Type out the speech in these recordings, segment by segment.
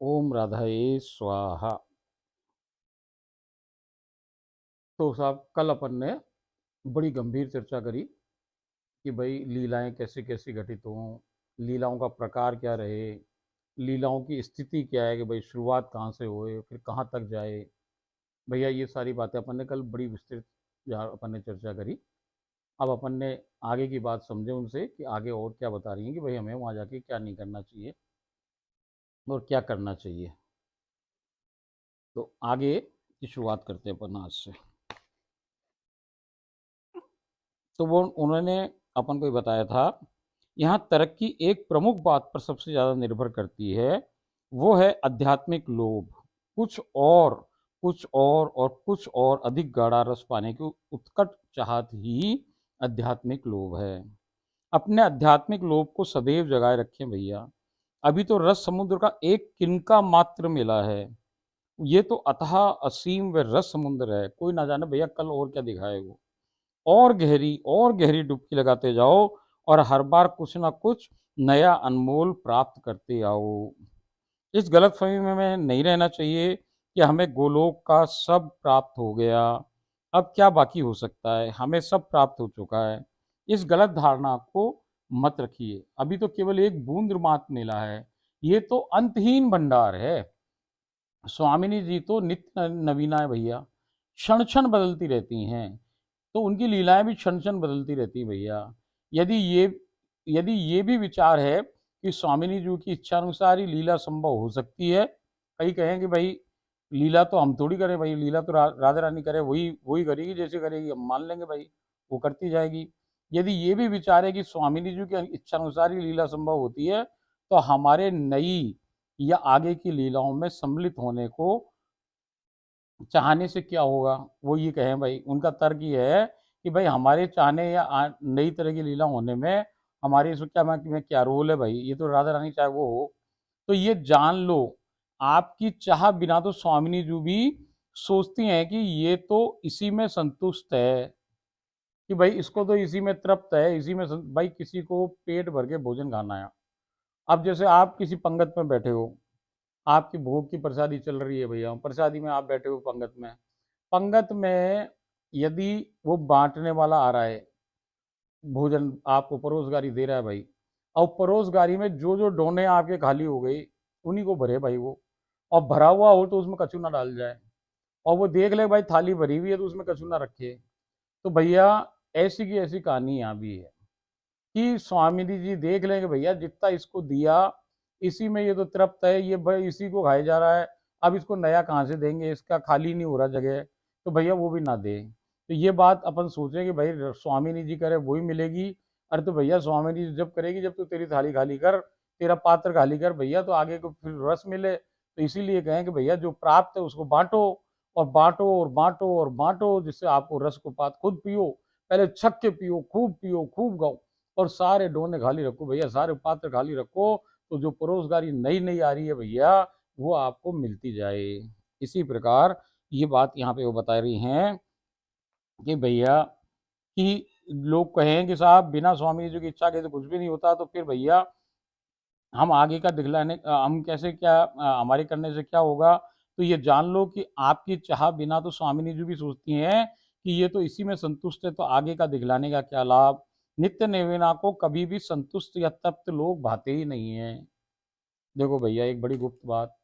ओम राधाए स्वाहा। तो साहब कल अपन ने बड़ी गंभीर चर्चा करी कि भाई लीलाएं कैसे कैसे घटित हों, लीलाओं का प्रकार क्या रहे, लीलाओं की स्थिति क्या है कि भाई शुरुआत कहाँ से होए फिर कहाँ तक जाए। भैया ये सारी बातें अपन ने कल बड़ी विस्तृत यहाँ अपन ने चर्चा करी। अब अपन ने आगे की बात समझे उनसे कि आगे और क्या बता रही हैं कि भाई हमें वहाँ जाके क्या नहीं करना चाहिए और क्या करना चाहिए। तो आगे की शुरुआत करते हैं अपन आज से। तो वो उन्होंने अपन को ये बताया था, यहाँ तरक्की एक प्रमुख बात पर सबसे ज़्यादा निर्भर करती है, वो है आध्यात्मिक लोभ। कुछ और कुछ और अधिक गाढ़ा रस पाने की उत्कट चाहत ही आध्यात्मिक लोभ है। अपने आध्यात्मिक लोभ को सदैव जगाए रखें भैया। अभी तो रस समुद्र का एक किनका मात्र मिला है, ये तो अथाह असीम व रस समुद्र है। कोई ना जाने भैया कल और क्या दिखाए वो। और गहरी डुबकी लगाते जाओ और हर बार कुछ ना कुछ नया अनमोल प्राप्त करते आओ। इस गलतफहमी में नहीं रहना चाहिए कि हमें गोलोक का सब प्राप्त हो गया, अब क्या बाकी हो सकता है, हमें सब प्राप्त हो चुका है। इस गलत धारणा को मत रखिए। अभी तो केवल एक बूंद मात्र मिला है, ये तो अंतहीन भंडार है। स्वामिनी जी तो नित्य नवीना है भैया, क्षण क्षण बदलती रहती हैं। तो उनकी लीलाएं भी क्षण क्षण बदलती रहती हैं भैया। यदि ये यदि ये भी विचार है कि स्वामिनी जी की इच्छा अनुसार ही लीला संभव हो सकती है, कई कहें कि भाई लीला तो हम थोड़ी करें भाई, लीला तो राधा रानी करे, वही वही करेगी जैसे करेगी, हम मान लेंगे भाई वो करती जाएगी। यदि ये भी विचार है कि स्वामिनी जी की इच्छा अनुसार ही लीला संभव होती है, तो हमारे नई या आगे की लीलाओं में सम्मिलित होने को चाहने से क्या होगा। वो ये कहें भाई, उनका तर्क ये है कि भाई हमारे चाहने या नई तरह की लीला होने में हमारी इसमें क्या में क्या रोल है भाई, ये तो राधा रानी चाहे वो हो। तो ये जान लो, आपकी चाह बिना तो स्वामिनी जी भी सोचती हैं कि ये तो इसी में संतुष्ट है, कि भाई इसको तो इसी में तृप्त है, इसी में भाई किसी को पेट भर के भोजन खाना है। अब जैसे आप किसी पंगत में बैठे हो, आपकी भोग की प्रसादी चल रही है भैया, प्रसादी में आप बैठे हो पंगत में। पंगत में यदि वो बांटने वाला आ रहा है, भोजन आपको परोसगारी दे रहा है भाई, और परोसगारी में जो जो डोने आपके खाली हो गई उन्हीं को भरे भाई वो। और भरा हुआ हो तो उसमें कचू ना डाल जाए, और वो देख ले भाई थाली भरी हुई है तो उसमें कचू ना रखे। तो भैया ऐसी की ऐसी कहानी यहाँ भी है कि स्वामी जी देख लेंगे भैया जितना इसको दिया इसी में ये तो तृप्त है, ये भाई इसी को खाया जा रहा है, अब इसको नया कहाँ से देंगे, इसका खाली नहीं हो रहा जगह, तो भैया वो भी ना दे। तो ये बात अपन सोचें कि भाई स्वामी जी करे वही मिलेगी। अरे तो भैया स्वामी जी जब करेगी जब तो तेरी थाली खाली कर, तेरा पात्र खाली कर भैया, तो आगे को फिर रस मिले। तो इसीलिए कहें कि भैया जो प्राप्त है उसको बांटो, और बांटो और बांटो और बांटो, जिससे आपको रस को पात खुद पियो, पहले छक के पियो खूब गाओ, और सारे डोने खाली रखो भैया, सारे पात्र खाली रखो। तो जो परोसगारी नई नई आ रही है भैया वो आपको मिलती जाए। इसी प्रकार ये बात यहाँ पे वो बता रही हैं कि भैया कि लोग कहें कि साहब बिना स्वामी जी की इच्छा के तो कुछ भी नहीं होता, तो फिर भैया हम आगे का दिखलाने हम कैसे क्या हमारे करने से क्या होगा। तो ये जान लो कि आपकी चाह बिना तो स्वामिनी जी भी सोचती हैं कि ये तो इसी में संतुष्ट है, तो आगे का दिखलाने का क्या लाभ। नित्य नवीना को कभी भी संतुष्ट या तप्त लोग भाते ही नहीं है। देखो भैया एक बड़ी गुप्त बात,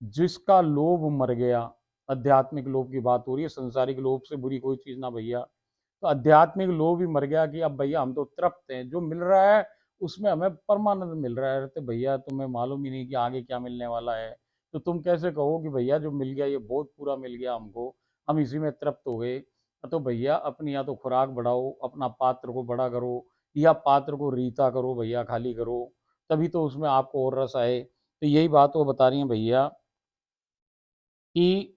जिसका लोभ मर गया, आध्यात्मिक लोभ की बात हो रही है, संसारिक लोभ से बुरी कोई चीज ना भैया। तो आध्यात्मिक लोभ ही मर गया कि अब भैया हम तो तृप्त हैं, जो मिल रहा है उसमें हमें परमानंद मिल रहा है। तो भैया तुम्हें मालूम ही नहीं कि आगे क्या मिलने वाला है, तो तुम कैसे कहो कि भैया जो मिल गया ये बहुत पूरा मिल गया हमको, हम इसी में तृप्त हो गए। तो भैया अपनी या तो खुराक बढ़ाओ, अपना पात्र को बड़ा करो, या पात्र को रीता करो भैया, खाली करो, तभी तो उसमें आपको और रस आए। तो यही बात वो बता रही हैं भैया कि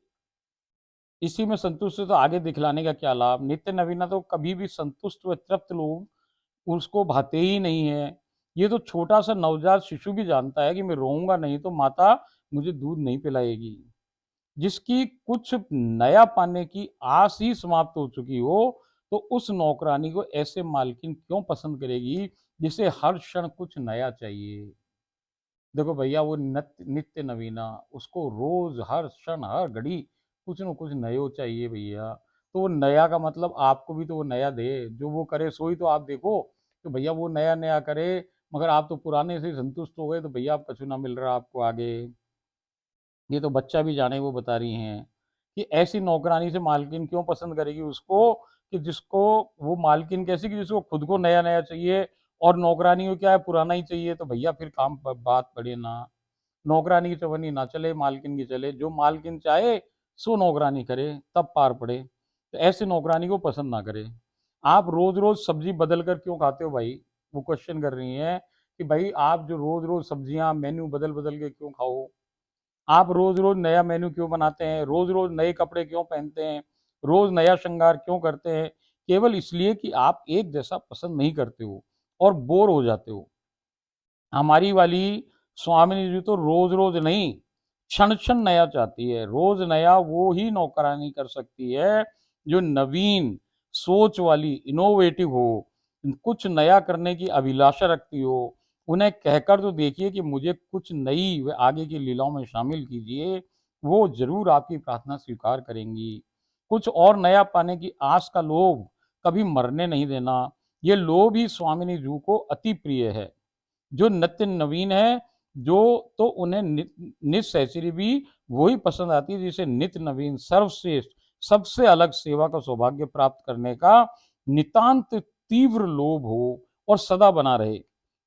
इसी में संतुष्ट है तो आगे दिखलाने का क्या लाभ। नित्य नवीना तो कभी भी संतुष्ट व तृप्त लोग उसको भाते ही नहीं है। ये तो छोटा सा नवजात शिशु भी जानता है कि मैं रोऊंगा नहीं तो माता मुझे दूध नहीं पिलाएगी। जिसकी कुछ नया पाने की आस ही समाप्त हो चुकी हो, तो उस नौकरानी को ऐसे मालकिन क्यों पसंद करेगी जिसे हर क्षण कुछ नया चाहिए। देखो भैया वो नित्य नवीना, उसको रोज हर क्षण हर घड़ी कुछ न कुछ नयो चाहिए भैया। तो वो नया का मतलब आपको भी तो वो नया दे, जो वो करे सो ही तो आप देखो। तो भैया वो नया नया करे, मगर आप तो पुराने से ही संतुष्ट हो गए, तो भैया आप कछु ना मिल रहा आपको आगे। ये तो बच्चा भी जाने वो बता रही हैं कि ऐसी नौकरानी से मालकिन क्यों पसंद करेगी उसको, कि जिसको वो मालकिन कैसी कि जिसको खुद को नया नया चाहिए, और नौकरानी को क्या है पुराना ही चाहिए। तो भैया फिर काम बात पड़े ना, नौकरानी की चवन्नी ना चले, मालकिन की चले। जो मालकिन चाहे सो नौकरानी करे, तब पार पड़े। तो ऐसे नौकरानी को पसंद ना करे। आप रोज रोज सब्जी बदल कर क्यों खाते हो भाई, वो क्वेश्चन कर रही हैं कि भाई आप जो रोज रोज सब्जियां मेन्यू बदल बदल के क्यों खाओ, आप रोज रोज नया मेन्यू क्यों बनाते हैं, रोज रोज नए कपड़े क्यों पहनते हैं, रोज नया श्रृंगार क्यों करते हैं, केवल इसलिए कि आप एक जैसा पसंद नहीं करते हो और बोर हो जाते हो। हमारी वाली स्वामिनी जी तो रोज रोज नहीं, क्षण क्षण नया चाहती है। रोज नया वो ही नौकरानी कर सकती है जो नवीन सोच वाली, इनोवेटिव हो, कुछ नया करने की अभिलाषा रखती हो। उन्हें कहकर तो देखिए कि मुझे कुछ नई व आगे की लीलाओं में शामिल कीजिए, वो जरूर आपकी प्रार्थना स्वीकार करेंगी। कुछ और नया पाने की आस का लोभ कभी मरने नहीं देना, ये लोभ ही स्वामिनी जू को अति प्रिय है। जो नित्य नवीन है, जो तो उन्हें निस्सैचरी भी वही पसंद आती है जिसे नित्य नवीन सर्वश्रेष्ठ सबसे अलग सेवा का सौभाग्य प्राप्त करने का नितांत तीव्र लोभ हो और सदा बना रहे।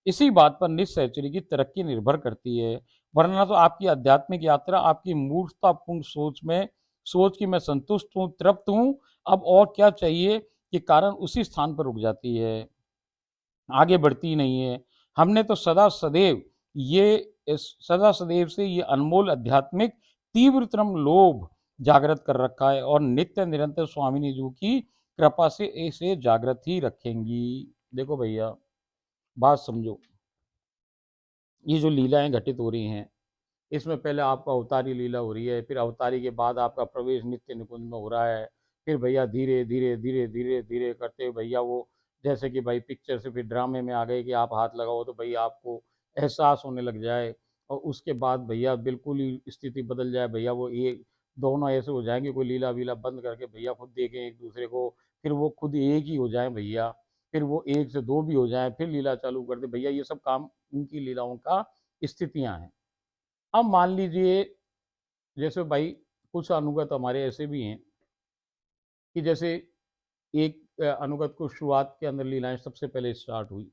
इसी बात पर निस्सैचरी की तरक्की निर्भर करती है। वरना तो आपकी आध्यात्मिक यात्रा आपकी मूर्खतापूर्ण सोच की मैं संतुष्ट हूँ, तृप्त हूँ, अब और क्या चाहिए, के कारण उसी स्थान पर रुक जाती है, आगे बढ़ती नहीं है। हमने तो सदा सदैव से ये अनमोल आध्यात्मिक तीव्रतम लोभ जागृत कर रखा है, और नित्य निरंतर स्वामिनी जी की कृपा से इसे जागृत ही रखेंगी। देखो भैया, बात समझो। ये जो लीलाएं घटित हो रही हैं, इसमें पहले आपका अवतारी लीला हो रही है, फिर अवतारी के बाद आपका प्रवेश नित्य निकुंज में हो रहा है। फिर भैया धीरे धीरे धीरे धीरे धीरे करते हुए भैया वो, जैसे कि भाई पिक्चर से फिर ड्रामे में आ गए कि आप हाथ लगाओ तो भैया आपको एहसास होने लग जाए, और उसके बाद भैया बिल्कुल ही स्थिति बदल जाए। भैया वो एक दोनों ऐसे हो जाएंगे, कोई लीला वीला बंद करके भैया खुद देखें एक दूसरे को, फिर वो खुद एक ही हो जाए भैया, फिर वो एक से दो भी हो जाए, फिर लीला चालू कर दे भैया। ये सब काम उनकी लीलाओं का स्थितियां हैं। अब मान लीजिए, जैसे भाई कुछ अनुगत हमारे ऐसे भी हैं कि जैसे एक अनुगत को शुरुआत के अंदर लीलाएं सबसे पहले स्टार्ट हुई।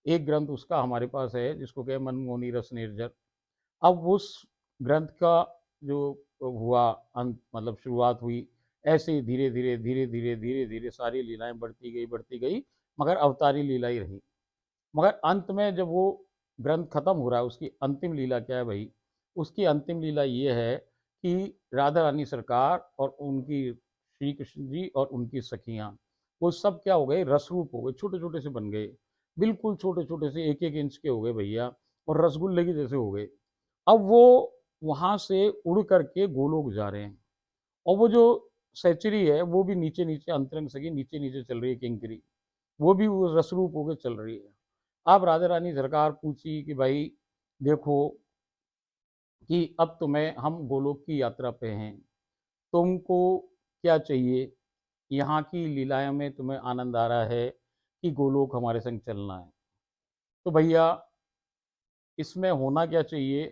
एक ग्रंथ उसका हमारे पास है जिसको कहे मनमोहनी रस निर्जर। अब उस ग्रंथ का जो हुआ अंत, मतलब शुरुआत हुई, ऐसे ही धीरे धीरे धीरे धीरे धीरे धीरे सारी लीलाएं बढ़ती गई, मगर अवतारी लीला ही रही। मगर अंत में जब वो ग्रंथ खत्म हो रहा है, उसकी अंतिम लीला क्या है भाई, उसकी अंतिम लीला ये है कि राधा रानी सरकार और उनकी श्री कृष्ण जी और उनकी सखियां, वो सब क्या हो गए, रसरूप हो गए, छोटे छोटे से बन गए, बिल्कुल छोटे छोटे से एक एक इंच के हो गए भैया, और रसगुल्ले के जैसे हो गए। अब वो वहां से उड़ करके गोलोक जा रहे हैं, और वो जो सेचुरी है वो भी नीचे नीचे अंतरंग सगी नीचे नीचे चल रही है, किंकरी वो भी वो रसरूप होकर चल रही है। अब राधा रानी सरकार पूछी कि भाई देखो, कि अब तुम्हें, हम गोलोक की यात्रा पे हैं, तुमको क्या चाहिए, यहाँ की लीलाओं में तुम्हें आनंद आ रहा है कि गोलोक हमारे संग चलना है। तो भैया इसमें होना क्या चाहिए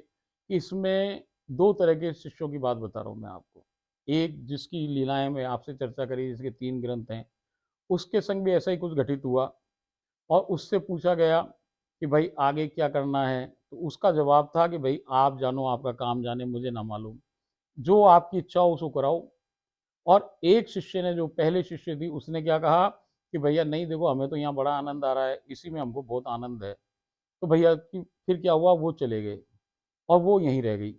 कि इसमें दो तरह के शिष्यों की बात बता रहा हूँ मैं आपको। एक जिसकी लीलाएं में आपसे चर्चा करी, जिसके 3 ग्रंथ हैं, उसके संग भी ऐसा ही कुछ घटित हुआ, और उससे पूछा गया कि भाई आगे क्या करना है, तो उसका जवाब था कि भाई आप जानो, आपका काम जाने, मुझे ना मालूम, जो आपकी इच्छा हो उसको कराओ। और एक शिष्य ने, जो पहले शिष्य थी, उसने क्या कहा कि भैया नहीं देखो, हमें तो यहाँ बड़ा आनंद आ रहा है, इसी में हमको बहुत आनंद है। तो भैया फिर क्या हुआ, वो चले गए और वो यहीं रह गई।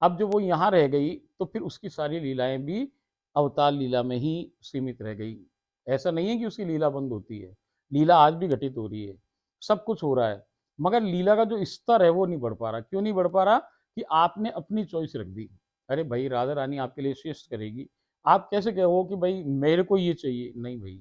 अब जब वो यहाँ रह गई तो फिर उसकी सारी लीलाएं भी अवतार लीला में ही सीमित रह गई। ऐसा नहीं है कि उसकी लीला बंद होती है, लीला आज भी घटित हो रही है, सब कुछ हो रहा है, मगर लीला का जो स्तर है वो नहीं बढ़ पा रहा। क्यों नहीं बढ़ पा रहा, कि आपने अपनी चॉइस रख दी। अरे भाई राधा रानी आपके लिए श्रेष्ठ करेगी, आप कैसे कहो कि भाई मेरे को ये चाहिए, नहीं भाई,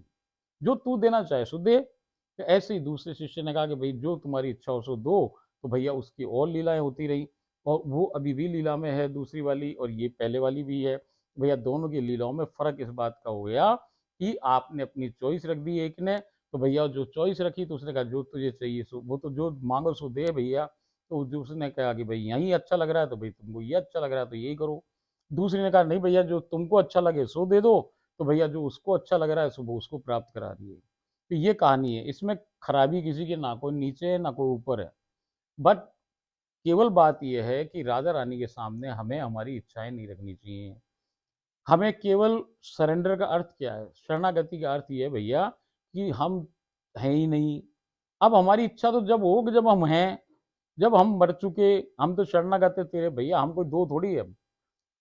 जो तू देना चाहे सो दे। तो ऐसे ही दूसरे शिष्य ने कहा कि भाई जो तुम्हारी इच्छा हो सो दो, तो भैया उसकी और लीलाएँ होती रहीं और वो अभी भी लीला में है दूसरी वाली और ये पहले वाली भी है। भैया दोनों की लीलाओं में फ़र्क इस बात का हो गया कि आपने अपनी चॉइस रख दी एक ने, तो भैया जो चॉइस रखी तो उसने कहा जो तुझे चाहिए सो वो तो जो माँगो सो दे भैया। तो जो उसने कहा कि भई यहीं अच्छा लग रहा है तो भई तुमको ये अच्छा लग रहा है तो यही करो। दूसरी ने कहा नहीं भैया जो तुमको अच्छा लगे सो दे दो, तो भैया जो उसको अच्छा लग रहा है सो वो उसको प्राप्त करा रही है। तो ये कहानी है, इसमें खराबी किसी की ना कोई नीचे है ना कोई ऊपर है। बट केवल बात ये है कि राधा रानी के सामने हमें हमारी इच्छाएँ नहीं रखनी चाहिए। हमें केवल सरेंडर का अर्थ क्या है? शरणागति का अर्थ ये है भैया कि हम हैं ही नहीं। अब हमारी इच्छा तो जब होगी जब हम हैं, जब हम मर चुके, हम तो शरणागत हैं तेरे भैया, हम कोई 2 थोड़ी है अब।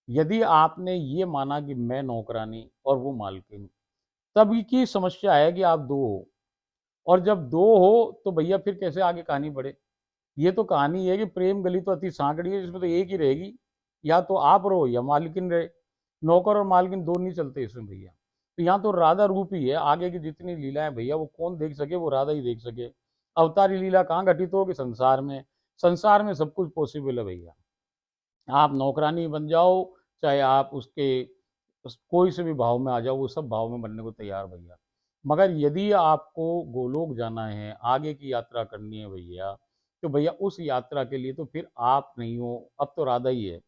यदि आपने ये माना कि मैं नौकरानी और वो मालकिन, तब की समस्या है कि आप 2 हो और जब 2 हो तो भैया फिर कैसे आगे कहानी बढ़े? ये तो कहानी है कि प्रेम गली तो अति सांकड़ी है जिसमें तो एक ही रहेगी, या तो आप रहो या मालकिन रहे। नौकर और मालकिन 2 नहीं चलते इसमें भैया। तो यहाँ तो राधा रूप ही है, आगे की जितनी लीलाएँ भैया वो कौन देख सके, वो राधा ही देख सके। अवतारी लीला कहाँ घटित होगी? संसार में सब कुछ पॉसिबल है भैया। आप नौकरानी बन जाओ, चाहे आप उसके कोई से भी भाव में आ जाओ, वो सब भाव में बनने को तैयार भैया। मगर यदि आपको गोलोक जाना है, आगे की यात्रा करनी है भैया, तो भैया उस यात्रा के लिए तो फिर आप नहीं हो, अब तो राधा ही है।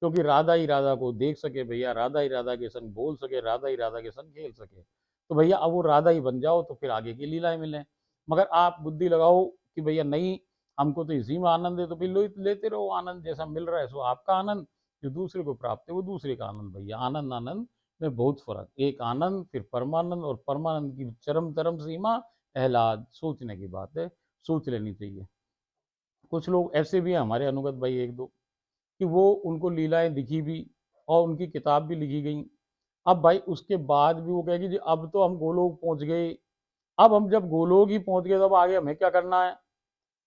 क्योंकि राधा ही राधा को देख सके भैया, राधा ही राधा के संग बोल सके, राधा ही राधा के संग खेल सके। तो भैया अब वो राधा ही बन जाओ तो फिर आगे की लीलाएँ मिलें। मगर आप बुद्धि लगाओ कि भैया नहीं, हमको तो इसी में आनंद है तो फिर लो लेते रहो आनंद, जैसा मिल रहा है सो आपका आनंद, जो दूसरे को प्राप्त है वो दूसरे का आनंद भैया। आनंद आनंद में बहुत फ़र्क, एक आनंद फिर परमानंद और परमानंद की चरम सीमा अहलाद, सोचने की बात है, सोच लेनी चाहिए। कुछ लोग ऐसे भी हैं हमारे अनुगत भाई 1-2 कि वो उनको लीलाएँ दिखी भी और उनकी किताब भी लिखी गई। अब भाई उसके बाद भी वो कहेगी जी अब तो हम गोलोक पहुँच गए। अब हम जब गोलोक ही पहुँच गए तब आगे हमें क्या करना है?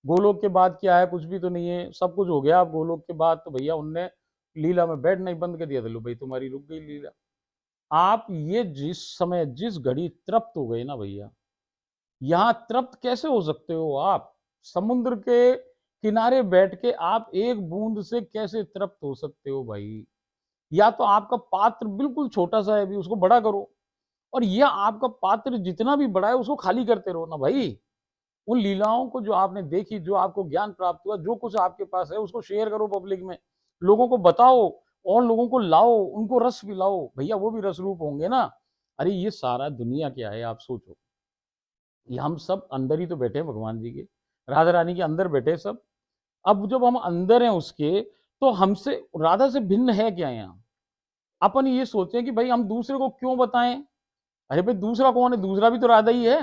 गोलोक के बाद क्या है? कुछ भी तो नहीं है, सब कुछ हो गया अब गोलोक के बाद तो भैया उनने लीला में बैठना ही बंद कर दिया था, लो भाई तुम्हारी रुक गई लीला। आप ये जिस समय, जिस घड़ी तृप्त हो गए ना भैया, यहाँ तृप्त कैसे हो सकते हो आप? समुद्र के किनारे बैठ के आप एक बूंद से कैसे तृप्त हो सकते हो भाई? या तो आपका पात्र बिल्कुल छोटा-सा है अभी उसको बड़ा करो और या आपका पात्र जितना भी बड़ा है उसको खाली करते रहो ना भाई। उन लीलाओं को जो आपने देखी, जो आपको ज्ञान प्राप्त हुआ, जो कुछ आपके पास है उसको शेयर करो पब्लिक में। लोगों को बताओ और लोगों को लाओ, उनको रस पिलाओ। भैया वो भी रस रूप होंगे ना। अरे ये सारा दुनिया क्या है आप सोचो। ये हम सब अंदर ही तो बैठे हैं भगवान जी के। राधा रानी के अंदर बैठे हैं सब। अब जब हम अंदर हैं उसके तो हमसे राधा से भिन्न है क्या यहाँ? अपन ये सोचें कि भाई हम दूसरे को क्यों बताएँ? अरे भाई दूसरा कौन है? दूसरा भी तो राधा ही है।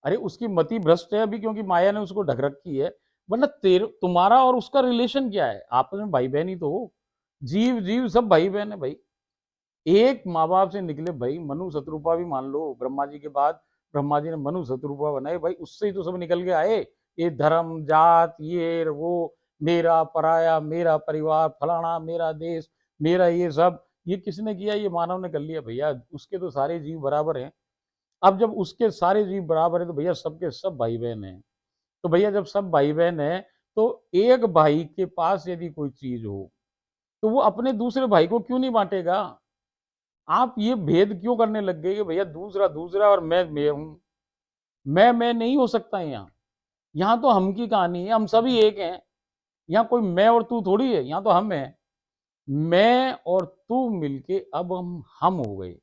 अरे उसकी मति भ्रष्ट है अभी क्योंकि माया ने उसको ढक रखी है। वरना तेर तुम्हारा और उसका रिलेशन क्या है? आपस में भाई-बहन ही तो हो। जीव सब भाई-बहन है भाई। एक माँ-बाप से निकले भाई, मनु शत्रुपा भी मान लो, ब्रह्मा जी के बाद ब्रह्मा जी ने मनु शत्रुपा बनाए भाई, उससे ही तो सब निकल के आए। ये धर्म, जात, ये वो, मेरा, पराया, मेरा परिवार, फलाना, मेरा देश, मेरा ये सब, ये किसने किया? ये मानव ने कर लिया भैया। उसके तो सारे जीव बराबर हैं। अब जब उसके सारे जीव बराबर हैं तो भैया सबके सब भाई-बहन हैं। तो भैया जब सब भाई-बहन हैं, तो एक भाई के पास यदि कोई चीज़ हो, तो वो अपने दूसरे भाई को क्यों नहीं बाँटेगा? आप ये भेद क्यों करने लग गए कि भैया दूसरा दूसरा और मैं हूँ। मैं नहीं हो सकता यहाँ। यहाँ तो हम की कहानी है, हम सभी एक हैं। यहाँ कोई मैं और तू थोड़ी है, यहाँ तो हम हैं। मैं और तू मिलके अब हम हो गए।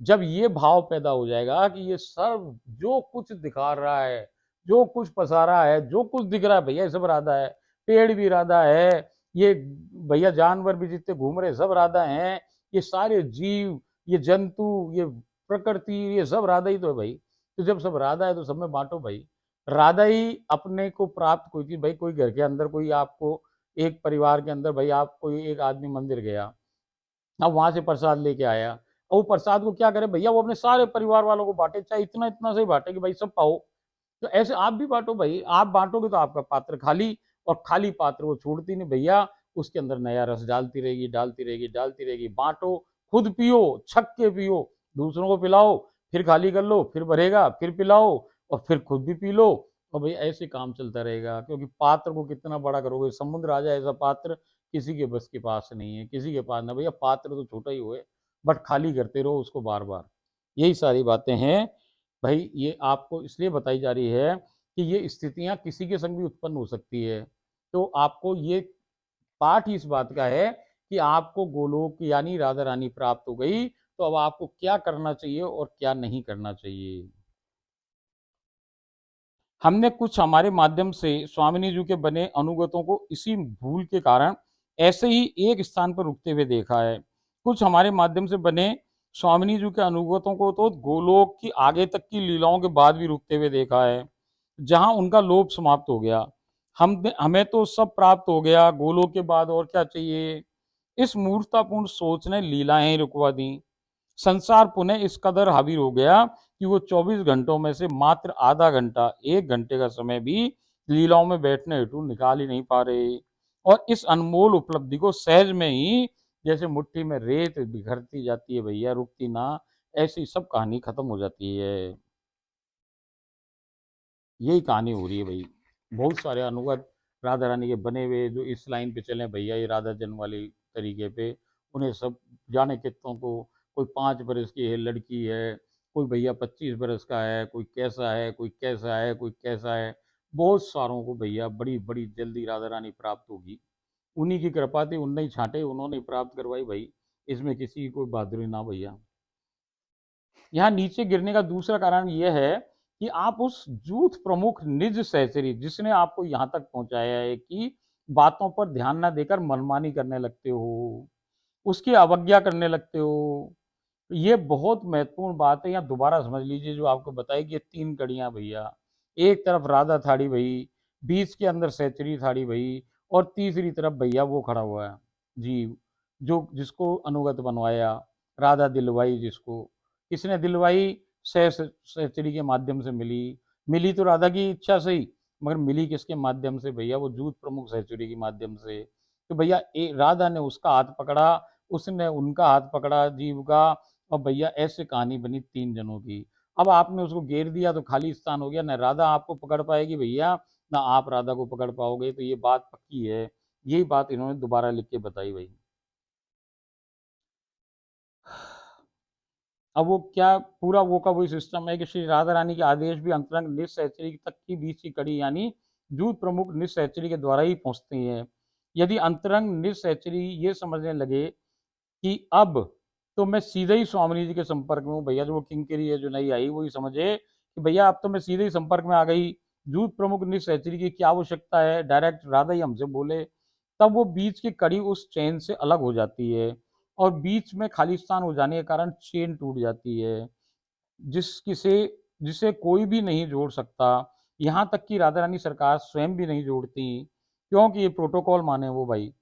जब ये भाव पैदा हो जाएगा कि ये सब जो कुछ दिखा रहा है, जो कुछ पसा रहा है, जो कुछ दिख रहा है भैया ये सब राधा है। पेड़ भी राधा है, ये भैया जानवर भी जितने घूम रहे सब राधा हैं, ये सारे जीव, ये जंतु, ये प्रकृति, ये सब राधा ही तो है भाई। तो जब सब राधा है तो सब में बाँटो भाई। राधा ही अपने को प्राप्त कोई चीज़ भाई, कोई घर के अंदर कोई आपको एक परिवार के अंदर भाई आप कोई एक आदमी मंदिर गया, अब वहाँ से प्रसाद लेके आया और वो प्रसाद को क्या करे भैया वो अपने सारे परिवार वालों को बाँटे, चाहे इतना-इतना से ही बाँटे कि भाई सब पाओ। तो ऐसे आप भी बाँटो भाई, आप बाँटोगे तो आपका पात्र खाली और खाली पात्र वो छोड़ती नहीं भैया, उसके अंदर नया रस डालती रहेगी, डालती रहेगी, डालती रहेगी। बाँटो, खुद पियो, छक के पियो, दूसरों को पिलाओ, फिर खाली कर लो, फिर भरेगा, फिर पिलाओ और फिर खुद भी पी लो। और भाई ऐसे काम चलता रहेगा, क्योंकि पात्र को कितना बड़ा करोगे, समुद्र आ जाए ऐसा पात्र किसी के बस के पास नहीं है, किसी के पास ना भैया, पात्र तो छोटा ही होए, बट खाली करते रहो उसको बार बार। यही सारी बातें हैं भाई, ये आपको इसलिए बताई जा रही है कि ये स्थितियां किसी के संग भी उत्पन्न हो सकती है। तो आपको ये पाठ ही इस बात का है कि आपको गोलोक यानी राधा रानी प्राप्त हो गई, तो अब आपको क्या करना चाहिए और क्या नहीं करना चाहिए। हमने कुछ हमारे माध्यम से स्वामिनी जी के बने अनुगतों को इसी भूल के कारण ऐसे ही एक स्थान पर रुकते हुए देखा है। कुछ हमारे माध्यम से बने स्वामिनी जी के अनुगतों को तो गोलोक की आगे तक की लीलाओं के बाद भी रुकते हुए देखा है, जहां उनका लोभ समाप्त हो गया। हम हमें तो सब प्राप्त हो गया, गोलोक के बाद और क्या चाहिए। इस मूर्खतापूर्ण सोच ने लीलाएं ही रुकवा दी। संसार पुनः इस कदर हावी हो गया कि वो 24 घंटों में से मात्र आधा घंटा, 1 घंटे का समय भी लीलाओं में बैठने हेतु निकाल ही नहीं पा रहे। और इस अनमोल उपलब्धि को सहज में ही जैसे मुट्ठी में रेत बिखरती जाती है भैया, रुकती ना, ऐसी सब कहानी खत्म हो जाती है। यही कहानी हो रही है भाई। बहुत सारे अनुवाद राधा रानी के बने हुए जो इस लाइन पे चले भैया, ये राधा जन्म वाली तरीके पे, उन्हें सब जाने कितनों को, कोई 5 बरस की है लड़की है, कोई भैया 25 बरस का है, कोई कैसा है, कोई कैसा है, कोई कैसा है। बहुत सारों को भैया बड़ी बड़ी जल्दी राधा रानी प्राप्त होगी। उन्हीं की कृपा थी, उनने ही छांटे, उन्होंने ही प्राप्त करवाई भाई। इसमें किसी की कोई बहादुरी ना भैया। यहाँ नीचे गिरने का दूसरा कारण यह है कि आप उस जूथ प्रमुख निज सहचरी जिसने आपको यहाँ तक पहुंचाया है कि बातों पर ध्यान ना देकर मनमानी करने लगते हो, उसकी अवज्ञा करने लगते हो। ये बहुत महत्वपूर्ण बात है, यहाँ दोबारा समझ लीजिए जो आपको बताई कि ये 3 कड़ियां भैया। एक तरफ राधा थाड़ी भई, बीच के अंदर सहचरी थाड़ी भई, और तीसरी तरफ भैया वो खड़ा हुआ है जी, जो जिसको अनुगत बनवाया, राधा दिलवाई जिसको, किसने दिलवाई, सहचरी के माध्यम से मिली। मिली तो राधा की इच्छा से ही, मगर मिली किसके माध्यम से भैया, वो जूथ प्रमुख सहचरी के माध्यम से। तो भैया राधा ने उसका हाथ पकड़ा, उसने उनका हाथ पकड़ा जीव का, और भैया ऐसे कहानी बनी 3 जनों की। अब आपने उसको घेर दिया तो खाली स्थान हो गया, न राधा आपको पकड़ पाएगी भैया, ना आप राधा को पकड़ पाओगे। तो ये बात पक्की है। यही बात इन्होंने दोबारा लिख के बताई भाई। अब वो क्या, पूरा वो का वही सिस्टम है कि श्री राधा रानी के आदेश भी अंतरंग निस्सहचरी तक की बीच की कड़ी यानी जूथ प्रमुख निस्सहचरी के द्वारा ही पहुंचती हैं। यदि अंतरंग निस्सहचरी ये समझने लगे कि अब तो मैं सीधे ही स्वामिनी जी के संपर्क में हूँ भैया, जो वो किंकरी है जो नई आई, वही समझे कि भैया अब तो मैं सीधे ही संपर्क में आ गई, जूथ प्रमुख निस्सहचरी की क्या आवश्यकता है, डायरेक्ट राधा ही हमसे बोले। तब वो बीच की कड़ी उस चेन से अलग हो जाती है, और बीच में खालिस्तान हो जाने के कारण चेन टूट जाती है, जिस किसे जिसे कोई भी नहीं जोड़ सकता। यहाँ तक कि राधा रानी सरकार स्वयं भी नहीं जोड़ती, क्योंकि ये प्रोटोकॉल माने वो भाई।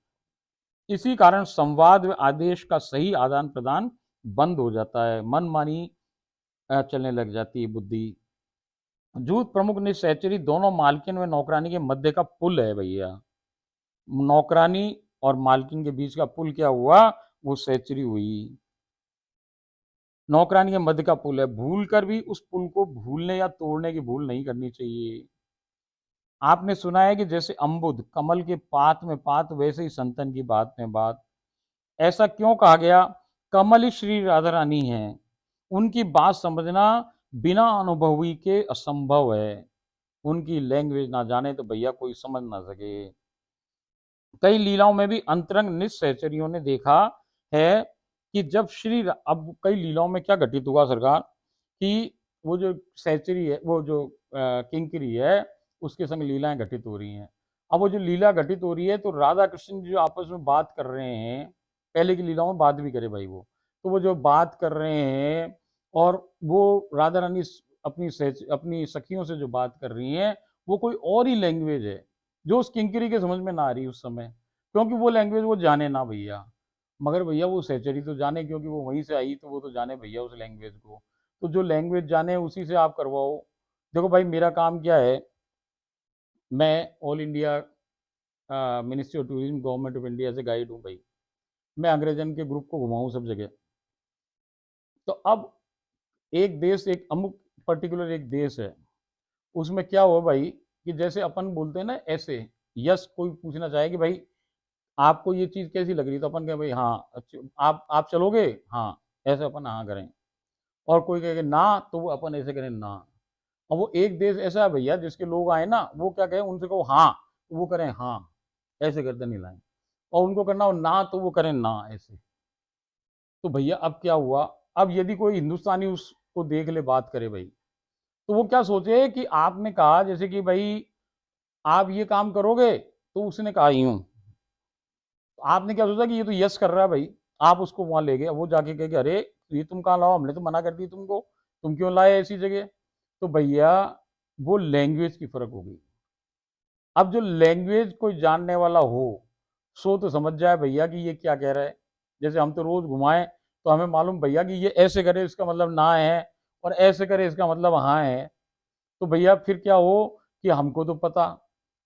इसी कारण संवाद व आदेश का सही आदान प्रदान बंद हो जाता है, मनमानी चलने लग जाती है बुद्धि। जूथ प्रमुख ने सहचरी दोनों मालकिन व नौकरानी के मध्य का पुल है भैया। नौकरानी और मालकिन के बीच का पुल क्या हुआ, वो सहचरी हुई। नौकरानी के मध्य का पुल है, भूल कर भी उस पुल को भूलने या तोड़ने की भूल नहीं करनी चाहिए। आपने सुना है कि जैसे अम्बुद कमल के पात में पात, वैसे ही संतन की बात में बात। ऐसा क्यों कहा गया, कमल ही श्री राधा रानी है, उनकी बात समझना बिना अनुभवी के असंभव है। उनकी लैंग्वेज ना जाने तो भैया कोई समझ ना सके। कई लीलाओं में भी अंतरंग निस्सहचरियों ने देखा है कि जब अब कई लीलाओं में क्या घटित हुआ सरकार, कि वो जो सहचरी है, वो जो किंकरी है, उसके संग लीलाएं घटित हो रही हैं। अब वो जो लीला घटित हो रही है तो राधा कृष्ण जो आपस में बात कर रहे हैं, पहले की लीलाओं में बात भी करे भाई वो, तो वो जो बात कर रहे हैं, और वो राधा रानी अपनी सखियों से जो बात कर रही हैं, वो कोई और ही लैंग्वेज है, जो उस किंकरी के समझ में ना आ रही उस समय, क्योंकि वो लैंग्वेज वो जाने ना भैया। मगर भैया वो सहचरी तो जाने, क्योंकि वो वहीं से आई, तो वो तो जाने भैया उस लैंग्वेज को। तो जो लैंग्वेज जाने उसी से आप करवाओ। देखो भाई मेरा काम क्या है, मैं all India ministry of tourism government of India से गाइड हूँ भाई। मैं अंग्रेजन के ग्रुप को घुमाऊँ सब जगह। तो अब एक देश, एक अमुक पर्टिकुलर एक देश है, उसमें क्या हुआ भाई कि जैसे अपन बोलते हैं ना ऐसे, यस कोई पूछना चाहे कि भाई आपको ये चीज़ कैसी लग रही, तो अपन कहें भाई हाँ अच्छी, आप चलोगे, हाँ, ऐसे अपन हाँ करें। और कोई कहे ना, तो वो अपन ऐसे करें ना। और वो एक देश ऐसा है भैया जिसके लोग आए ना, वो क्या कहें, उनसे कहो हाँ तो वो करें हाँ, ऐसे करते नहीं लाए। और उनको करना हो ना तो वो करें ना, ऐसे। तो भैया अब क्या हुआ, अब यदि कोई हिंदुस्तानी उसको देख ले, बात करे भाई, तो वो क्या सोचे कि आपने कहा जैसे कि भाई आप ये काम करोगे, तो उसने कहा यूं, आपने क्या सोचा कि ये तो यस कर रहा है भाई, आप उसको वहां ले गए, वो जाके कहे कि अरे ये तुम कहाँ लाओ, हमने तो मना कर दी तुमको, तुम क्यों लाए ऐसी जगह। तो भैया वो लैंग्वेज की फर्क हो गई। अब जो लैंग्वेज कोई जानने वाला हो, सो तो समझ जाए भैया कि ये क्या कह रहा है। जैसे हम तो रोज घुमाएं, तो हमें मालूम भैया कि ये ऐसे करे इसका मतलब ना है, और ऐसे करे इसका मतलब हाँ है। तो भैया फिर क्या हो कि हमको तो पता,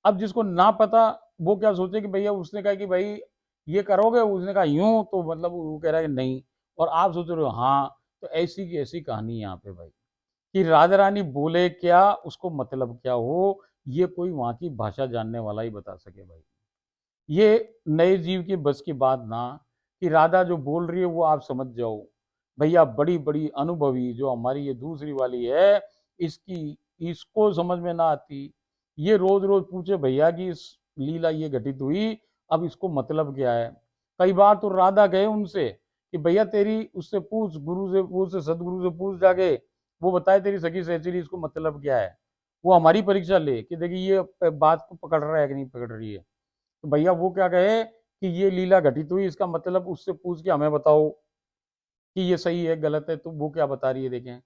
अब जिसको ना पता वो क्या सोचे कि भैया उसने कहा कि भाई ये करोगे, उसने कहा यूं, तो मतलब वो कह रहा है कि नहीं, और आप सोच रहे हो हाँ। तो ऐसी की ऐसी कहानी यहाँ पे भाई, कि राधा रानी बोले क्या, उसको मतलब क्या हो, ये कोई वहां की भाषा जानने वाला ही बता सके भाई। ये नए जीव की बस की बात ना, कि राधा जो बोल रही है वो आप समझ जाओ। भैया बड़ी बड़ी अनुभवी जो हमारी ये दूसरी वाली है, इसकी इसको समझ में ना आती। ये रोज रोज पूछे भैया कि इस लीला ये घटित हुई, अब इसको मतलब क्या है। कई बार तो राधा गए उनसे कि भैया तेरी उससे पूछ, गुरु से पूछ, सदगुरु से पूछ जाके, वो बताए तेरी सखी सहचरी इसको मतलब क्या है। वो हमारी परीक्षा ले कि देखिए ये बात को पकड़ रहा है कि नहीं पकड़ रही है। तो भैया वो क्या कहे कि ये लीला घटित हुई, इसका मतलब उससे पूछ के हमें बताओ कि ये सही है गलत है, तो वो क्या बता रही है देखें।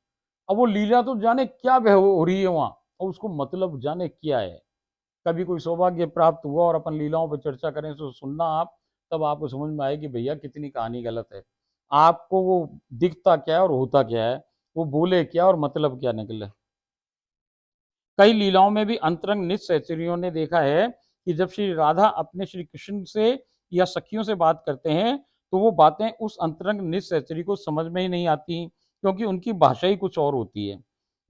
अब वो लीला तो जाने क्या हो रही है वहां, और उसको मतलब जाने क्या है। कभी कोई सौभाग्य प्राप्त हुआ और अपन लीलाओं पर चर्चा करें तो सुनना आप, तब आपको समझ में आए कि भैया कितनी कहानी गलत है। आपको वो दिखता क्या है और होता क्या है, वो बोले क्या और मतलब क्या निकले। कई लीलाओं में भी अंतरंग निस्सहचरियों ने देखा है कि जब श्री राधा अपने श्री कृष्ण से या सखियों से बात करते हैं, तो वो बातें उस अंतरंग निस्सहचरी को समझ में ही नहीं आती, क्योंकि उनकी भाषा ही कुछ और होती है।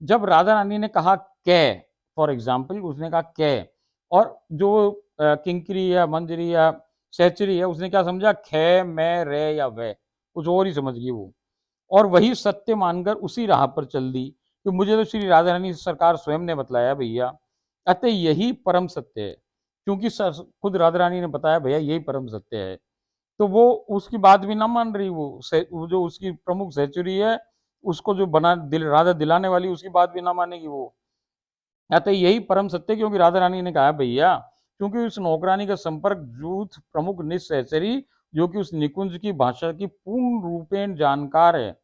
जब राधा रानी ने कहा कै, फॉर एग्जाम्पल उसने कहा कै, और जो किंकरी या मंजरी या सहचरी है उसने क्या समझा, खे मैं रे या वह, कुछ और ही समझ गई वो। और वही सत्य मानकर उसी राह पर चल दी कि मुझे तो श्री राधा रानी सरकार स्वयं ने बतलाया भैया, अतः यही परम सत्य है। क्योंकि खुद राधा रानी ने बताया भैया यही परम सत्य है, तो वो उसकी बात भी ना मान रही, वो जो उसकी प्रमुख सहचुरी है, उसको जो बना दिल राधा दिलाने वाली, उसकी बात भी ना मानेगी वो। अतः यही परम सत्य, क्योंकि राधा रानी ने कहा भैया, क्योंकि उस नौकरानी का संपर्क जूथ प्रमुख निस्सहचरी, जो कि उस निकुंज की भाषा की पूर्ण रूपेण जानकार है,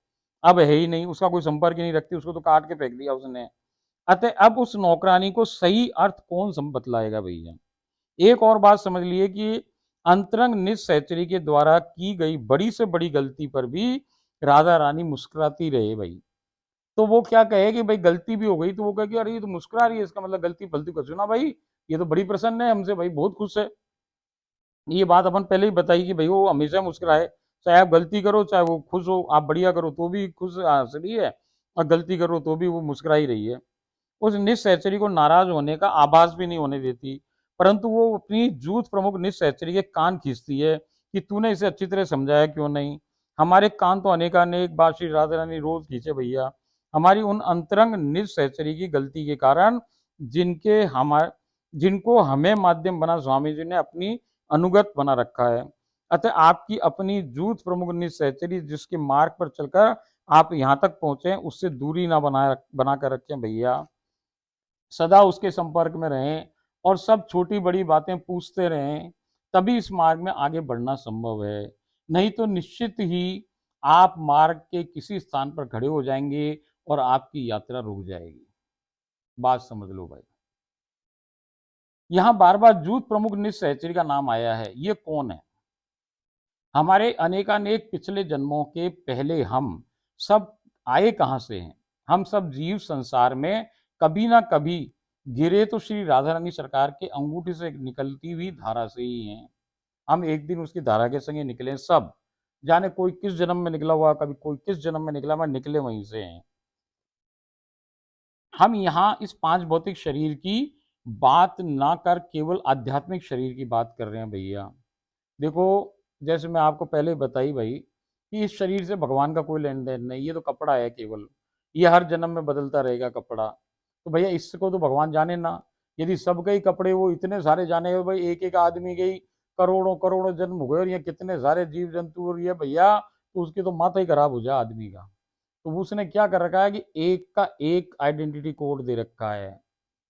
अब है ही नहीं, उसका कोई संपर्क ही नहीं रखती, उसको तो काट के फेंक दिया उसने। अतः अब उस नौकरानी को सही अर्थ कौन बतलाएगा भैया। एक और बात समझ लिए कि अंतरंग निस्सहचरी के द्वारा की गई बड़ी से बड़ी गलती पर भी राधा रानी मुस्कुराती रहे भाई। तो वो क्या कहे कि भाई गलती भी हो गई, तो वो कहे कि अरे ये तो मुस्कुरा रही है, इसका मतलब गलती फलती कुछ ना भाई, ये तो बड़ी प्रसन्न है हमसे भाई, बहुत खुश है। ये बात अपन पहले ही बताई कि भाई वो हमेशा मुस्कुराए, चाहे आप गलती करो चाहे वो खुश हो, आप बढ़िया करो तो भी खुश हंस रही है, और गलती करो तो भी वो मुस्कुरा ही रही है। उस निस्सहचरी को नाराज होने का आभास भी नहीं होने देती, परंतु वो अपनी जूथ प्रमुख निस्सहचरी के कान खींचती है कि तूने इसे अच्छी तरह समझाया क्यों नहीं। हमारे कान तो अनेकानेक बार श्री राधा रानी रोज खींचे भैया, हमारी उन अंतरंग निस्सहचरी की गलती के कारण, जिनके हमारे जिनको हमें माध्यम बना स्वामी जी ने अपनी अनुगत बना रखा है। अतः आपकी अपनी जूथ प्रमुख निस्सहचरी जिसके मार्ग पर चलकर आप यहाँ तक पहुंचे, उससे दूरी ना बना कर रखें भैया। सदा उसके संपर्क में रहें और सब छोटी बड़ी बातें पूछते रहें, तभी इस मार्ग में आगे बढ़ना संभव है। नहीं तो निश्चित ही आप मार्ग के किसी स्थान पर खड़े हो जाएंगे और आपकी यात्रा रुक जाएगी। बात समझ लो भाई। यहाँ बार बार जूथ प्रमुख निस्सहचरी का नाम आया है, ये कौन है। हमारे अनेकानेक पिछले जन्मों के पहले हम सब आए कहाँ से हैं। हम सब जीव संसार में कभी ना कभी गिरे तो श्री राधा रानी सरकार के अंगूठी से निकलती हुई धारा से ही हैं। हम एक दिन उसकी धारा के संगे निकले सब, जाने कोई किस जन्म में निकला हुआ, कभी कोई किस जन्म में निकला, मैं निकले वहीं से हैं। हम यहाँ इस पांच भौतिक शरीर की बात ना कर केवल आध्यात्मिक शरीर की बात कर रहे हैं भैया। देखो, जैसे मैं आपको पहले बताई भाई कि इस शरीर से भगवान का कोई लेन देन नहीं, ये तो कपड़ा है केवल। ये हर जन्म में बदलता रहेगा कपड़ा। तो भैया इसको तो भगवान जाने ना। यदि सबके ही कपड़े वो इतने सारे जाने हो भाई, एक एक आदमी के ही करोड़ों करोड़ों जन्म हो गए और ये कितने सारे जीव जंतु और ये भैया, तो उसकी तो माथा ही खराब हो जाए आदमी का। तो उसने क्या कर रखा है कि एक का एक आइडेंटिटी कोड दे रखा है,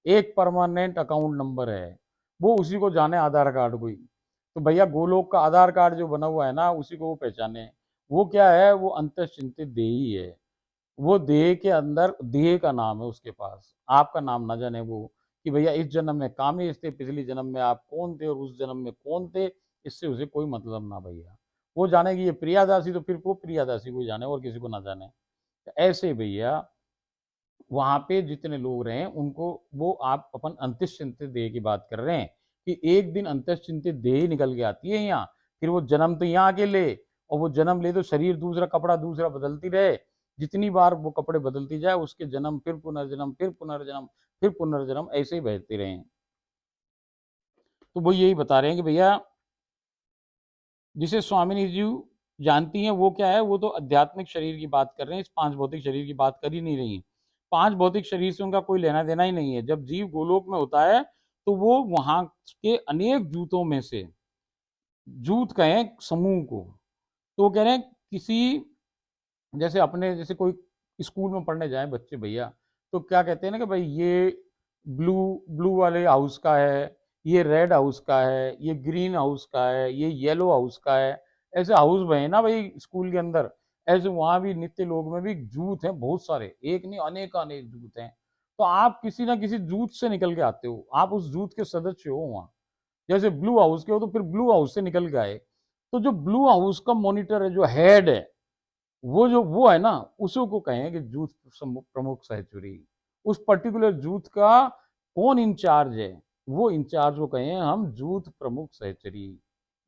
एक परमानेंट अकाउंट नंबर है, वो उसी को जाने आधार कार्ड को ही। तो भैया गोलोक का आधार कार्ड जो बना हुआ है ना, उसी को वो पहचाने। वो क्या है, वो अंतश्चिंतित देही है। वो देह के अंदर देह का नाम है उसके पास, आपका नाम ना जाने वो, कि भैया इस जन्म में कामेश थे, पिछले जन्म में आप कौन थे और उस जन्म में कौन थे, इससे उसे कोई मतलब ना भैया। वो जाने कि ये प्रियादासी, तो फिर वो प्रियादासी को जाने और किसी को ना जाने। तो ऐसे भैया वहां पे जितने लोग रहे उनको, वो आप अपन अंतश्चिंतित देह की बात कर रहे हैं कि एक दिन अंतश्चिंतित देह निकल के आती है यहाँ। फिर वो जन्म तो यहाँ आके ले, और वो जन्म ले तो शरीर दूसरा, कपड़ा दूसरा बदलती रहे। जितनी बार वो कपड़े बदलती जाए, उसके जन्म, फिर पुनर्जन्म, फिर पुनर्जन्म, फिर पुनर्जन्म, ऐसे ही बहते रहे। तो वो यही बता रहे हैं कि भैया जिसे स्वामिनी जी जानती हैं वो क्या है, वो तो आध्यात्मिक शरीर की बात कर रहे हैं, इस पांच भौतिक शरीर की बात कर ही नहीं रही। पांच भौतिक शरीर से उनका कोई लेना देना ही नहीं है। जब जीव गोलोक में होता है तो वो वहां के अनेक जूतों में से, जूत कहें समूह को, तो वो कह रहे हैं किसी, जैसे अपने जैसे कोई स्कूल में पढ़ने जाए बच्चे भैया, तो क्या कहते हैं ना कि भाई ये ब्लू ब्लू वाले हाउस का है, ये रेड हाउस का है, ये ग्रीन हाउस का है, ये येलो हाउस का है। ऐसे हाउस बने ना भाई स्कूल के अंदर। ऐसे वहां भी नित्य लोग में भी जूत हैं बहुत सारे, एक नहीं अनेक अनेक जूत हैं। तो आप किसी ना किसी जूत से निकल के आते हो, आप उस जूत के सदस्य हो वहां। जैसे ब्लू हाउस के हो तो फिर ब्लू हाउस से निकल के आए। तो जो ब्लू हाउस का मॉनिटर है, जो हेड है, वो जो वो है ना, उसी को कहें कि जूथ प्रमुख सहचुरी। उस पर्टिकुलर जूथ का कौन इंचार्ज है, वो इंचार्ज को कहें हम जूथ प्रमुख सहचरी।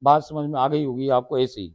बात समझ में आ गई होगी आपको ऐसे ही।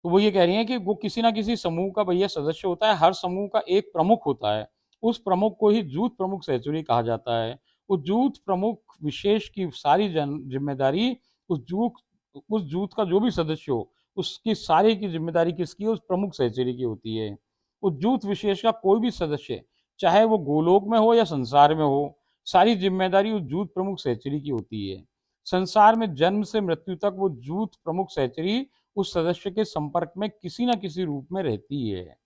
तो वो ये कह रही हैं कि वो किसी ना किसी समूह का भैया सदस्य होता है, हर समूह का एक प्रमुख होता है। उस प्रमुख को ही जूथ प्रमुख सहचुरी कहा जाता है। उस जूथ प्रमुख विशेष की सारी जिम्मेदारी उस जूथ का जो भी सदस्य हो, उसकी सारी की जिम्मेदारी किसकी है, उस प्रमुख सहचरी की होती है। उस जूथ विशेष का कोई भी सदस्य, चाहे वो गोलोक में हो या संसार में हो, सारी जिम्मेदारी उस जूथ प्रमुख सहचरी की होती है। संसार में जन्म से मृत्यु तक वो जूथ प्रमुख सहचरी उस सदस्य के संपर्क में किसी ना किसी रूप में रहती है।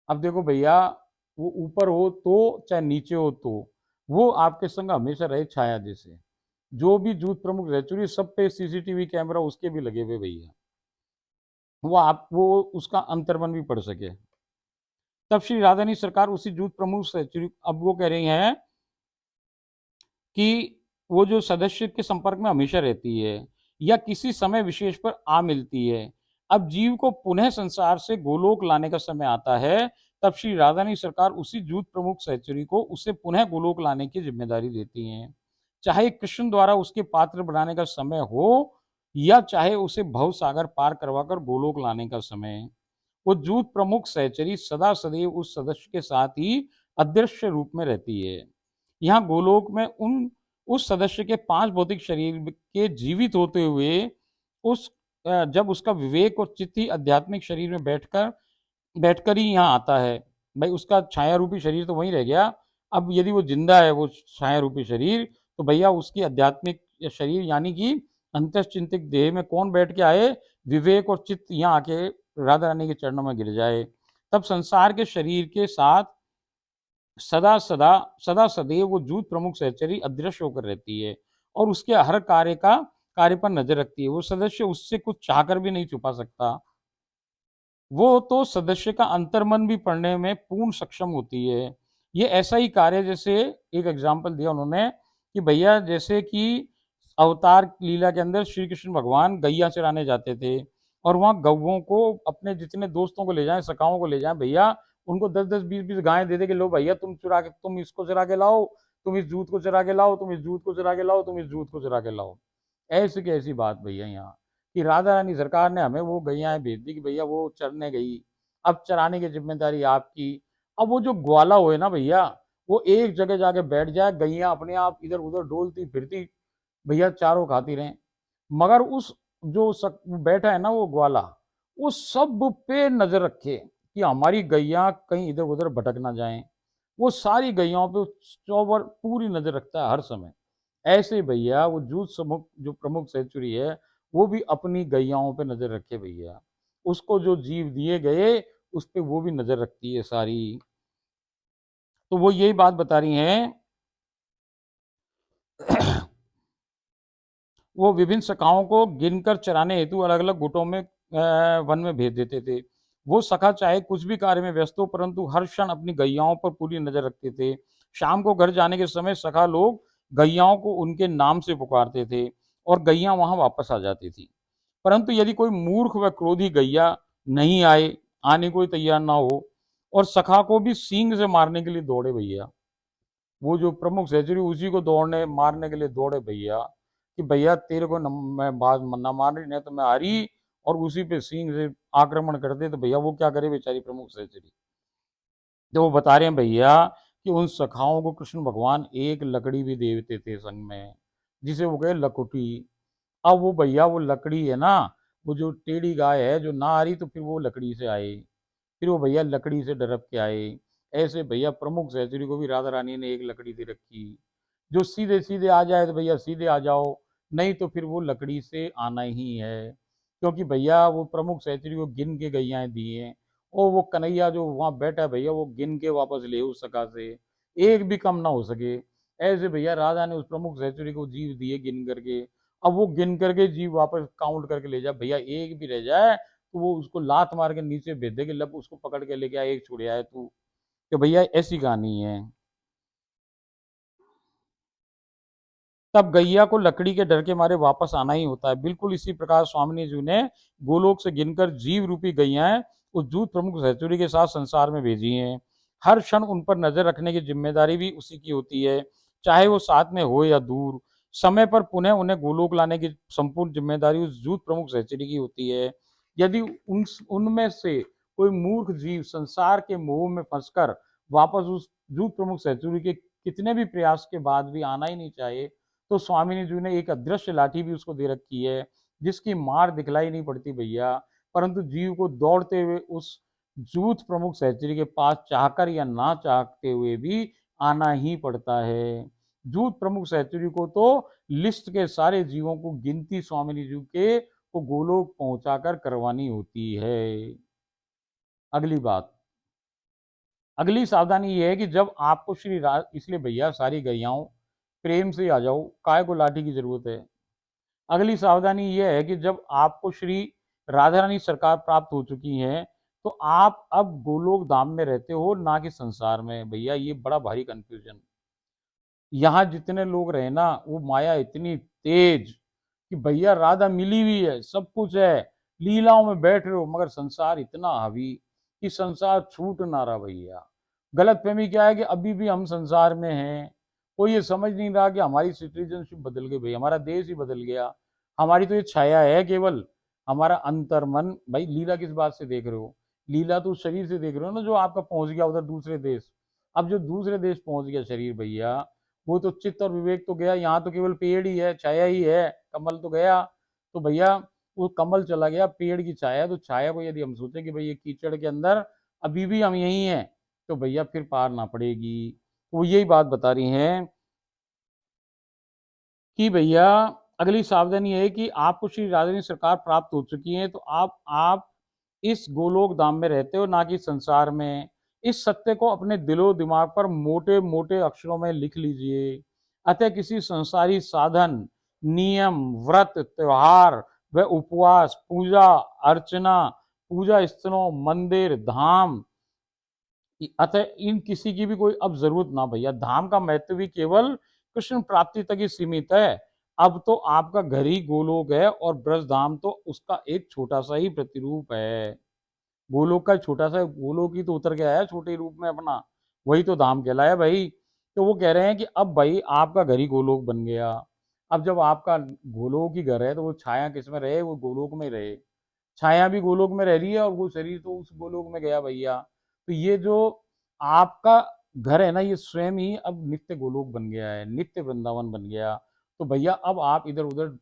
अब देखो भैया, वो ऊपर हो तो चाहे नीचे हो तो, वो आपके संग हमेशा रहे छाया जैसे। जो भी जूथ प्रमुख रह चुकी, सब पे सीसीटीवी कैमरा उसके भी लगे हुए भैया, वो उसका अंतर्मन भी पढ़ सके। तब श्री राधानी सरकार उसी जूथ प्रमुख से अब वो कह रही हैं कि वो जो सदस्य के संपर्क में हमेशा रहती है या किसी समय विशेष पर आ मिलती है। अब जीव को पुनः संसार से गोलोक लाने का समय आता है, तब श्री राधानी सरकार उसी जूथ प्रमुख सहचरी को उसे पुनः गोलोक लाने की जिम्मेदारी देती हैं। चाहे कृष्ण द्वारा उसके पात्र बनाने का समय हो या चाहे उसे भव सागर पार करवाकर गोलोक लाने का समय, वो जूथ प्रमुख सहचरी सदा सदैव उस सदस्य के साथ ही अदृश्य रूप में रहती है। यहाँ गोलोक में उस सदस्य के पांच भौतिक शरीर के जीवित होते हुए उस जब उसका विवेक और चित्त ही आध्यात्मिक शरीर में बैठकर बैठकर ही यहाँ आता है। भाई उसका छाया रूपी शरीर तो वहीं रह गया। अब यदि वो जिंदा है वो छाया रूपी शरीर, तो भैया उसकी आध्यात्मिक शरीर यानी कि अंतश्चिंतिक देह में कौन बैठ के आए, विवेक और चित्त यहाँ आके राधा रानी के चरणों में गिर जाए। तब संसार के शरीर के साथ सदा सदा सदा सदैव वो जूथ प्रमुख सहचरी अदृश्य होकर रहती है और उसके हर कार्य पर नजर रखती है। वो सदस्य उससे कुछ चाहकर भी नहीं छुपा सकता। वो तो सदस्य का अंतर्मन भी पढ़ने में पूर्ण सक्षम होती है। ये ऐसा ही कार्य, जैसे एक एग्जाम्पल दिया उन्होंने कि भैया जैसे कि अवतार लीला के अंदर श्री कृष्ण भगवान गैया चराने जाते थे और वहां गौओं को अपने जितने दोस्तों को ले जाएं, सखाओं को ले जाएं भैया, उनको 10-10 20-20 गायें दे दे कि लो भैया तुम इसको चरा के लाओ, तुम इस जूत को चरा के लाओ, तुम इस जूत को चरा के लाओ, तुम इस जूत को चरा के लाओ। ऐसी की ऐसी बात भैया यहाँ कि राधा रानी सरकार ने हमें वो गैया भेज दी कि भैया वो चरने गई, अब चराने की जिम्मेदारी आपकी। अब वो जो ग्वाला हुए ना भैया, वो एक जगह जाके बैठ जाए, गैया अपने आप इधर उधर डोलती फिरती भैया चारों खाती रहें। मगर उस जो बैठा है ना वो ग्वाला, वो सब पे नजर रखे कि हमारी गैया कहीं इधर उधर भटक ना जाएं। वो सारी गैयाओं पे चौबर पूरी नजर रखता है हर समय। ऐसे भैया वो जूथ समूह जो प्रमुख सेंचुरी है, वो भी अपनी गैयाओं पे नजर रखे भैया। उसको जो जीव दिए गए उस पे वो भी नजर रखती है सारी। तो वो यही बात बता रही हैं। वो विभिन्न सखाओं को गिनकर चराने हेतु अलग अलग गुटों में वन में भेज देते थे। वो सखा चाहे कुछ भी कार्य में व्यस्त हो, परंतु हर क्षण अपनी गैयाओं पर पूरी नजर रखते थे। शाम को घर जाने के समय सखा लोग गैयाओं को उनके नाम से पुकारते थे और गैया वहां वापस आ जाती थी। परंतु यदि कोई मूर्ख व क्रोधी गैया नहीं आए, आने को तैयार ना हो, और सखा को भी सींग से मारने के लिए दौड़े भैया, वो जो प्रमुख सहचरी उसी को दौड़ने मारने के लिए दौड़े भैया, कि भैया तेरे को मैं बात ना मार रही, नहीं तो मैं आ रही, और उसी पे सींग से आक्रमण कर दे, तो भैया वो क्या करे बेचारी प्रमुख सहचरी। तो वो बता रहे हैं भैया कि उन सखाओं को कृष्ण भगवान एक लकड़ी भी दे देते थे संग में, जिसे वो कहे लकुटी। अब वो भैया वो लकड़ी है ना, वो जो टेढ़ी गाय है जो ना आ रही, तो फिर वो लकड़ी से आए, फिर वो भैया लकड़ी से डरप के आए। ऐसे भैया प्रमुख सहचरी को भी राधा रानी ने एक लकड़ी दे रखी। जो सीधे सीधे आ जाए तो भैया सीधे आ जाओ, नहीं तो फिर वो लकड़ी से आना ही है। क्योंकि भैया वो प्रमुख सहचरी को गिन के गैयाएं दी हैं, और वो कन्हैया जो वहां बैठा है भैया वो गिन के वापस ले उस सका से, एक भी कम ना हो सके। ऐसे भैया राधा ने उस प्रमुख सहचरी को जीव दिए गिन करके। अब वो गिन करके जीव वापस काउंट करके ले जाए भैया, एक भी रह जाए तो वो उसको लात मार के नीचे भेज दे कि लब उसको पकड़ के लेके आए, एक छुड़िया है तू। तो भैया ऐसी कहानी है। तब गैया को लकड़ी के डर के मारे वापस आना ही होता है। बिल्कुल इसी प्रकार स्वामिनी जी ने गोलोक से गिनकर जीव रूपी गैयाएं उस दूत प्रमुख सहचुरी के साथ संसार में भेजी हैं। हर क्षण उन पर नजर रखने की जिम्मेदारी भी उसी की होती है, चाहे वो साथ में हो या दूर। समय पर पुनः उन्हें गोलोक लाने की संपूर्ण जिम्मेदारी उस दूत प्रमुख सहचुरी की होती है। यदि उनमें से कोई मूर्ख जीव संसार के मोह में फंसकर वापस उस दूत प्रमुख सहचुरी के कितने भी प्रयास के बाद भी आना ही नहीं चाहे, तो स्वामिनी जी ने एक अदृश्य लाठी भी उसको दे रखी है, जिसकी मार दिखलाई नहीं पड़ती भैया, परंतु जीव को दौड़ते हुए उस जूथ प्रमुख सहचरी के पास चाहकर या ना चाहते हुए भी आना ही पड़ता है। जूथ प्रमुख सहचरी को तो लिस्ट के सारे जीवों को गिनती स्वामिनी जी के को गोलोक पहुंचाकर करवानी होती है। अगली बात, अगली सावधानी ये है कि जब आपको इसलिए भैया सारी गैयाओं प्रेम से आ जाओ, काय को लाठी की जरूरत है। अगली सावधानी यह है कि जब आपको श्री राधा रानी सरकार प्राप्त हो चुकी है, तो आप अब गोलोक धाम में रहते हो ना कि संसार में। भैया ये बड़ा भारी कंफ्यूजन। यहाँ जितने लोग रहे ना, वो माया इतनी तेज कि भैया राधा मिली हुई है, सब कुछ है, लीलाओं में बैठ रहे हो, मगर संसार इतना हावी कि संसार छूट ना रहा भैया। गलत फहमी क्या है कि अभी भी हम संसार में हैं। कोई ये समझ नहीं रहा कि हमारी सिटीजनशिप बदल गई भैया, हमारा देश ही बदल गया। हमारी तो ये छाया है केवल, हमारा अंतर मन। भाई लीला किस बात से देख रहे हो? लीला तो उस शरीर से देख रहे हो ना जो आपका पहुंच गया उधर दूसरे देश। अब जो दूसरे देश पहुंच गया शरीर भैया, वो तो चित्त और विवेक तो गया, यहाँ तो केवल पेड़ ही है, छाया ही है, कमल तो गया। तो भैया वो कमल चला गया, पेड़ की छाया, तो छाया को यदि हम सोचे कि भाई ये कीचड़ के अंदर अभी भी हम यही हैं, तो भैया फिर पार ना पड़ेगी। तो वो यही बात बता रही हैं कि भैया अगली सावधानी है कि आपको श्री राधा सरकार प्राप्त हो चुकी है, तो आप इस गोलोक धाम में रहते हो ना कि संसार में। इस सत्य को अपने दिलो दिमाग पर मोटे मोटे अक्षरों में लिख लीजिए। अतः किसी संसारी साधन, नियम, व्रत, त्योहार व उपवास, पूजा अर्चना, पूजा स्थलों, मंदिर, धाम, अतः इन किसी की भी कोई अब जरूरत ना भैया। धाम का महत्व भी केवल कृष्ण प्राप्ति तक ही सीमित है। अब तो आपका घर ही गोलोक है, और ब्रज धाम तो उसका एक छोटा सा ही प्रतिरूप है। गोलोक का छोटा सा गोलोक ही तो उतर के आया छोटे रूप में अपना, वही तो धाम कहलाया भाई। तो वो कह रहे हैं कि अब भाई आपका घर ही गोलोक बन गया। अब जब आपका गोलोक ही घर है, तो वो छाया किस में रहे? वो गोलोक में रहे। छाया भी गोलोक में रह रही है, और वो शरीर तो उस गोलोक में गया भैया। तो ये जो आपका घर है ना, ये स्वयं ही अब नित्य गोलोक बन गया है, नित्य वृंदावन बन गया। तो भैया अब आप इधर उधर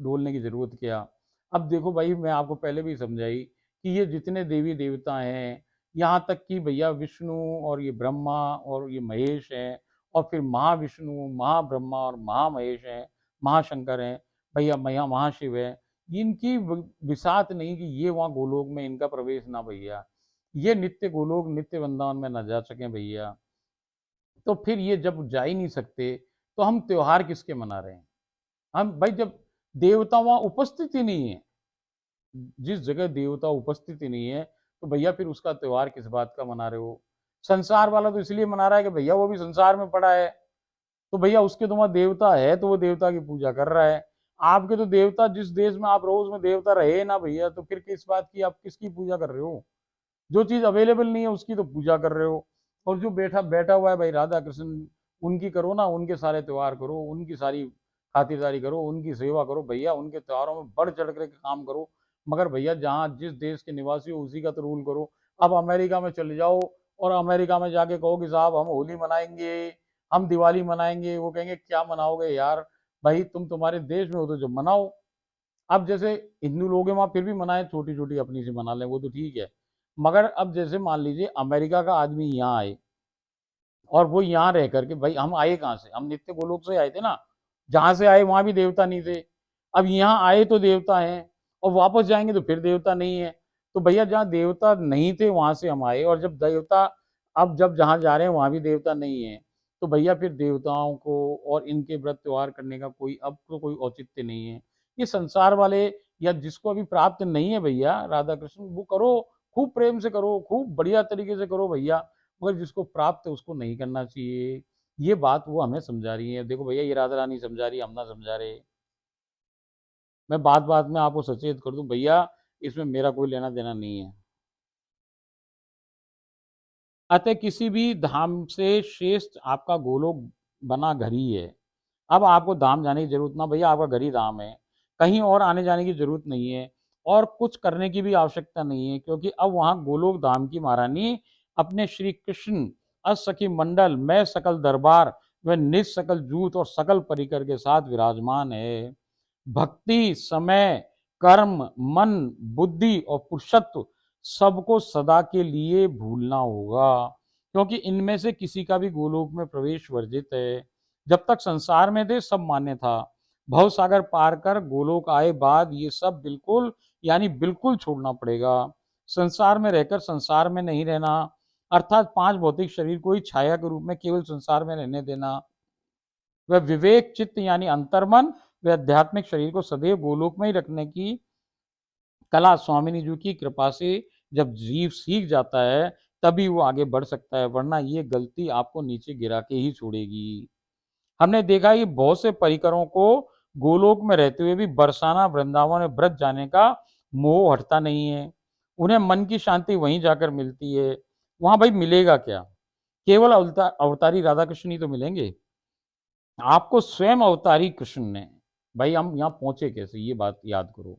डोलने की जरूरत क्या। अब देखो भाई, मैं आपको पहले भी समझाई कि ये जितने देवी देवता हैं, यहाँ तक कि भैया विष्णु और ये ब्रह्मा और ये महेश हैं, और फिर महाविष्णु महाब्रह्मा और महामहेश हैं, महाशंकर हैं, भैया मैया महाशिव है, इनकी विसात नहीं कि ये वहाँ गोलोक में इनका प्रवेश ना भैया, ये नित्य गोलोक नित्य वृंदावन में न जा सके भैया। तो फिर ये जब जा ही नहीं सकते, तो हम त्योहार किसके मना रहे हैं। हम भाई, जब देवता वहां उपस्थित ही नहीं है, जिस जगह देवता उपस्थित ही नहीं है, तो भैया फिर उसका त्योहार किस बात का मना रहे हो। संसार वाला तो इसलिए मना रहा है कि भैया वो भी संसार में पड़ा है, तो भैया उसके तो वहां देवता है, तो वो देवता की पूजा कर रहा है। आपके तो देवता, जिस देश में आप रहो उसमें देवता रहे ना भैया, तो फिर किस बात की आप किसकी पूजा कर रहे हो। जो चीज अवेलेबल नहीं है उसकी तो पूजा कर रहे हो। और जो बैठा बैठा हुआ है भाई राधा कृष्ण, उनकी करो ना, उनके सारे त्योहार करो, उनकी सारी खातिरदारी करो, उनकी सेवा करो भैया, उनके त्योहारों में बढ़ चढ़ कर काम करो। मगर भैया जहाँ जिस देश के निवासी हो उसी का तो रूल करो। अब अमेरिका में चले जाओ और अमेरिका में जाके कहो कि साहब हम होली मनाएंगे, हम दिवाली मनाएंगे, वो कहेंगे क्या मनाओगे यार, भाई तुम तुम्हारे देश में हो तो जब मनाओ। अब जैसे हिंदू लोग हैं वहाँ फिर भी मनाए, छोटी छोटी अपनी सी मना लें, वो तो ठीक है। मगर अब जैसे मान लीजिए अमेरिका का आदमी यहाँ आए, और वो यहाँ रह करके, भाई हम आए कहाँ से, हम नित्य गोलोक से आए थे ना, जहाँ से आए वहां भी देवता नहीं थे। अब यहाँ आए तो देवता हैं, और वापस जाएंगे तो फिर देवता नहीं है। तो भैया जहाँ देवता नहीं थे वहां से हम आए, और जब देवता, अब जब जहाँ जा रहे हैं वहां भी देवता नहीं है, तो भैया फिर देवताओं को और इनके व्रत त्योहार करने का कोई अब तो कोई औचित्य नहीं है। ये संसार वाले, या जिसको अभी प्राप्त नहीं है भैया राधा कृष्ण, वो करो, खूब प्रेम से करो, खूब बढ़िया तरीके से करो भैया। मगर जिसको प्राप्त है उसको नहीं करना चाहिए। ये बात वो हमें समझा रही है। देखो भैया, ये राधा रानी समझा रही है, हम ना समझा रहे। मैं बात बात में आपको सचेत कर दूं भैया, इसमें मेरा कोई लेना देना नहीं है। अतः किसी भी धाम से श्रेष्ठ आपका गोलोक बना घर ही है। अब आपको धाम जाने की जरूरत ना भैया, आपका घर ही धाम है, कहीं और आने जाने की जरूरत नहीं है, और कुछ करने की भी आवश्यकता नहीं है, क्योंकि अब वहां गोलोक धाम की महारानी अपने श्री कृष्ण असखी मंडल में सकल दरबार व निज सकल जूत और सकल परिकर के साथ विराजमान है। भक्ति, समय, कर्म, मन, बुद्धि और पुरुषत्व सबको सदा के लिए भूलना होगा, क्योंकि इनमें से किसी का भी गोलोक में प्रवेश वर्जित है। जब तक संसार में थे सब मान्य था, भव सागर पार कर गोलोक आए बाद ये सब बिल्कुल, यानी बिल्कुल छोड़ना पड़ेगा। संसार में रहकर संसार में नहीं रहना, अर्थात पांच भौतिक शरीर को ही छाया के रूप में केवल संसार में रहने देना, वह विवेक चित्त यानी अंतर्मन व आध्यात्मिक शरीर को सदैव गोलोक में ही रखने की कला स्वामिनी जी की कृपा से जब जीव सीख जाता है, तभी वो आगे बढ़ सकता है, वरना ये गलती आपको नीचे गिरा के ही छोड़ेगी। हमने देखा कि बहुत से परिकरों को गोलोक में रहते हुए भी बरसाना वृंदावन में ब्रज जाने का मोह हटता नहीं है। उन्हें मन की शांति वहीं जाकर मिलती है। वहां भाई मिलेगा क्या, केवल अवतारी राधा कृष्ण ही तो मिलेंगे। आपको स्वयं अवतारी कृष्ण ने, भाई हम यहाँ पहुंचे कैसे, ये बात याद करो।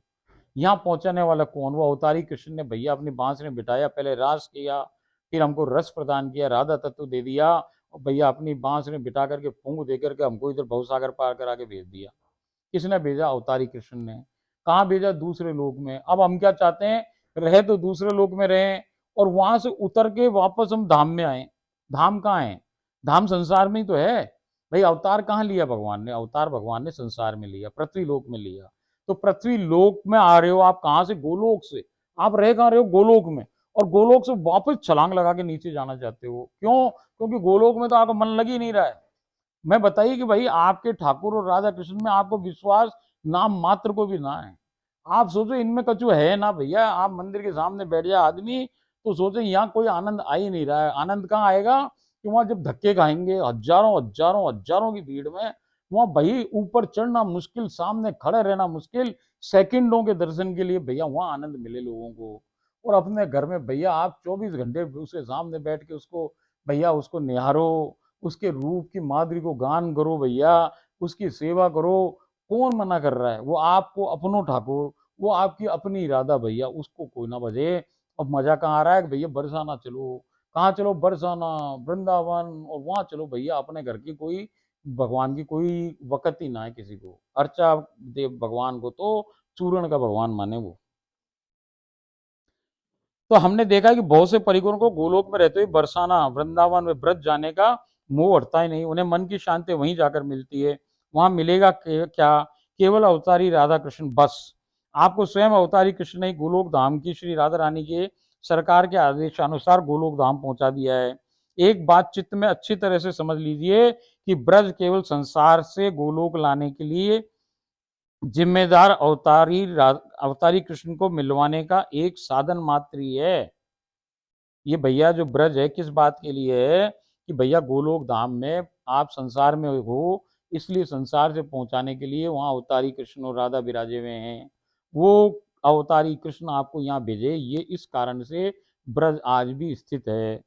यहाँ पहुंचाने वाला कौन, वो अवतारी कृष्ण ने भैया अपनी बांस ने बिठाया, पहले रास किया, फिर हमको रस प्रदान किया, राधा तत्व दे दिया, और भैया अपनी बांस ने बिठा करके फूंक दे करके हमको इधर भवसागर पार करा के भेज दिया। किसने भेजा, अवतारी कृष्ण ने। कहाँ भेजा, दूसरे लोक में। अब हम क्या चाहते हैं, रहे तो दूसरे लोक में रहें, और वहां से उतर के वापस हम धाम में आए। धाम कहाँ है, धाम संसार में ही तो है। भाई अवतार कहाँ लिया भगवान ने, अवतार भगवान ने संसार में लिया, पृथ्वी लोक में लिया। तो पृथ्वी लोक में आ रहे हो आप कहाँ से, गोलोक से। आप रह कहाँ रहे हो, गोलोक में, और गोलोक से वापस छलांग लगा के नीचे जाना चाहते हो, क्यों, क्योंकि गोलोक में तो आपका मन लग ही नहीं रहा है। मैं बताइए कि भाई आपके ठाकुर और राधा कृष्ण में आपको विश्वास नाम मात्र को भी ना है। आप सोचो इनमें कछु है ना भैया, आप मंदिर के सामने बैठ जाए आदमी, तो सोचे यहाँ कोई आनंद आ ही नहीं रहा है। आनंद कहाँ आएगा, कि वहां जब धक्के खाएंगे हजारों हजारों हजारों की भीड़ में, वहां भाई ऊपर चढ़ना मुश्किल, सामने खड़े रहना मुश्किल, सेकंडों के दर्शन के लिए भैया वहां आनंद मिले लोगों को। और अपने घर में भैया आप 24 घंटे उसके सामने बैठ के उसको, भैया उसको निहारो, उसके रूप की माधुरी को गान करो भैया, उसकी सेवा करो। कौन मना कर रहा है, वो आपको अपनो ठाकुर, वो आपकी अपनी इरादा भैया, उसको कोई ना बजे। अब मजा कहाँ आ रहा है कि भैया बरसाना चलो, कहाँ चलो, बरसाना, वृंदावन, और वहां चलो भैया, अपने घर की कोई भगवान की कोई वक़्त ही ना है किसी को। अर्चा देव भगवान को तो चूरण का भगवान माने वो। तो हमने देखा कि बहुत से परिकरों को गोलोक में रहते हुए बरसाना, वृंदावन में ब्रज जाने का मोह हटता ही नहीं। उन्हें मन की शांति वहीं जाकर मिलती है। वहां मिलेगा क्या? केवल अवतारी राधा कृष्ण बस। आपको स्वयं अवतारी कृष्ण ने गोलोक धाम की श्री राधा रानी के सरकार के आदेशानुसार गोलोक धाम पहुंचा दिया है। एक बात चित्त में अच्छी तरह से समझ लीजिए कि ब्रज केवल संसार से गोलोक लाने के लिए जिम्मेदार अवतारी कृष्ण को मिलवाने का एक साधन मात्र ही है। ये भैया जो ब्रज है किस बात के लिए है? कि भैया गोलोक धाम में आप संसार में हो, इसलिए संसार से पहुंचाने के लिए वहां अवतारी कृष्ण और राधा विराजे हुए हैं। वो अवतारी कृष्ण आपको यहाँ भेजे, ये इस कारण से ब्रज आज भी स्थित है।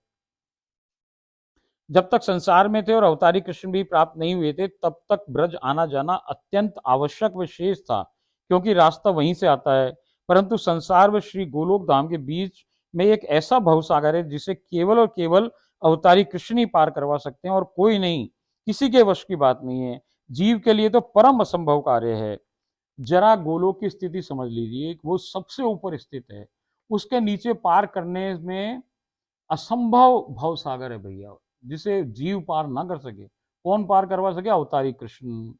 जब तक संसार में थे और अवतारी कृष्ण भी प्राप्त नहीं हुए थे, तब तक ब्रज आना जाना अत्यंत आवश्यक व शेष था, क्योंकि रास्ता वहीं से आता है। परंतु संसार व श्री गोलोक धाम के बीच में एक ऐसा भवसागर है जिसे केवल और केवल अवतारी कृष्ण ही पार करवा सकते हैं, और कोई नहीं। किसी के वश की बात नहीं है। जीव के लिए तो परम असंभव कार्य है। जरा गोलोक की स्थिति समझ लीजिए, वो सबसे ऊपर स्थित है। उसके नीचे पार करने में असंभव भवसागर है भैया, जिसे जीव पार ना कर सके। कौन पार करवा सके? अवतारी कृष्ण।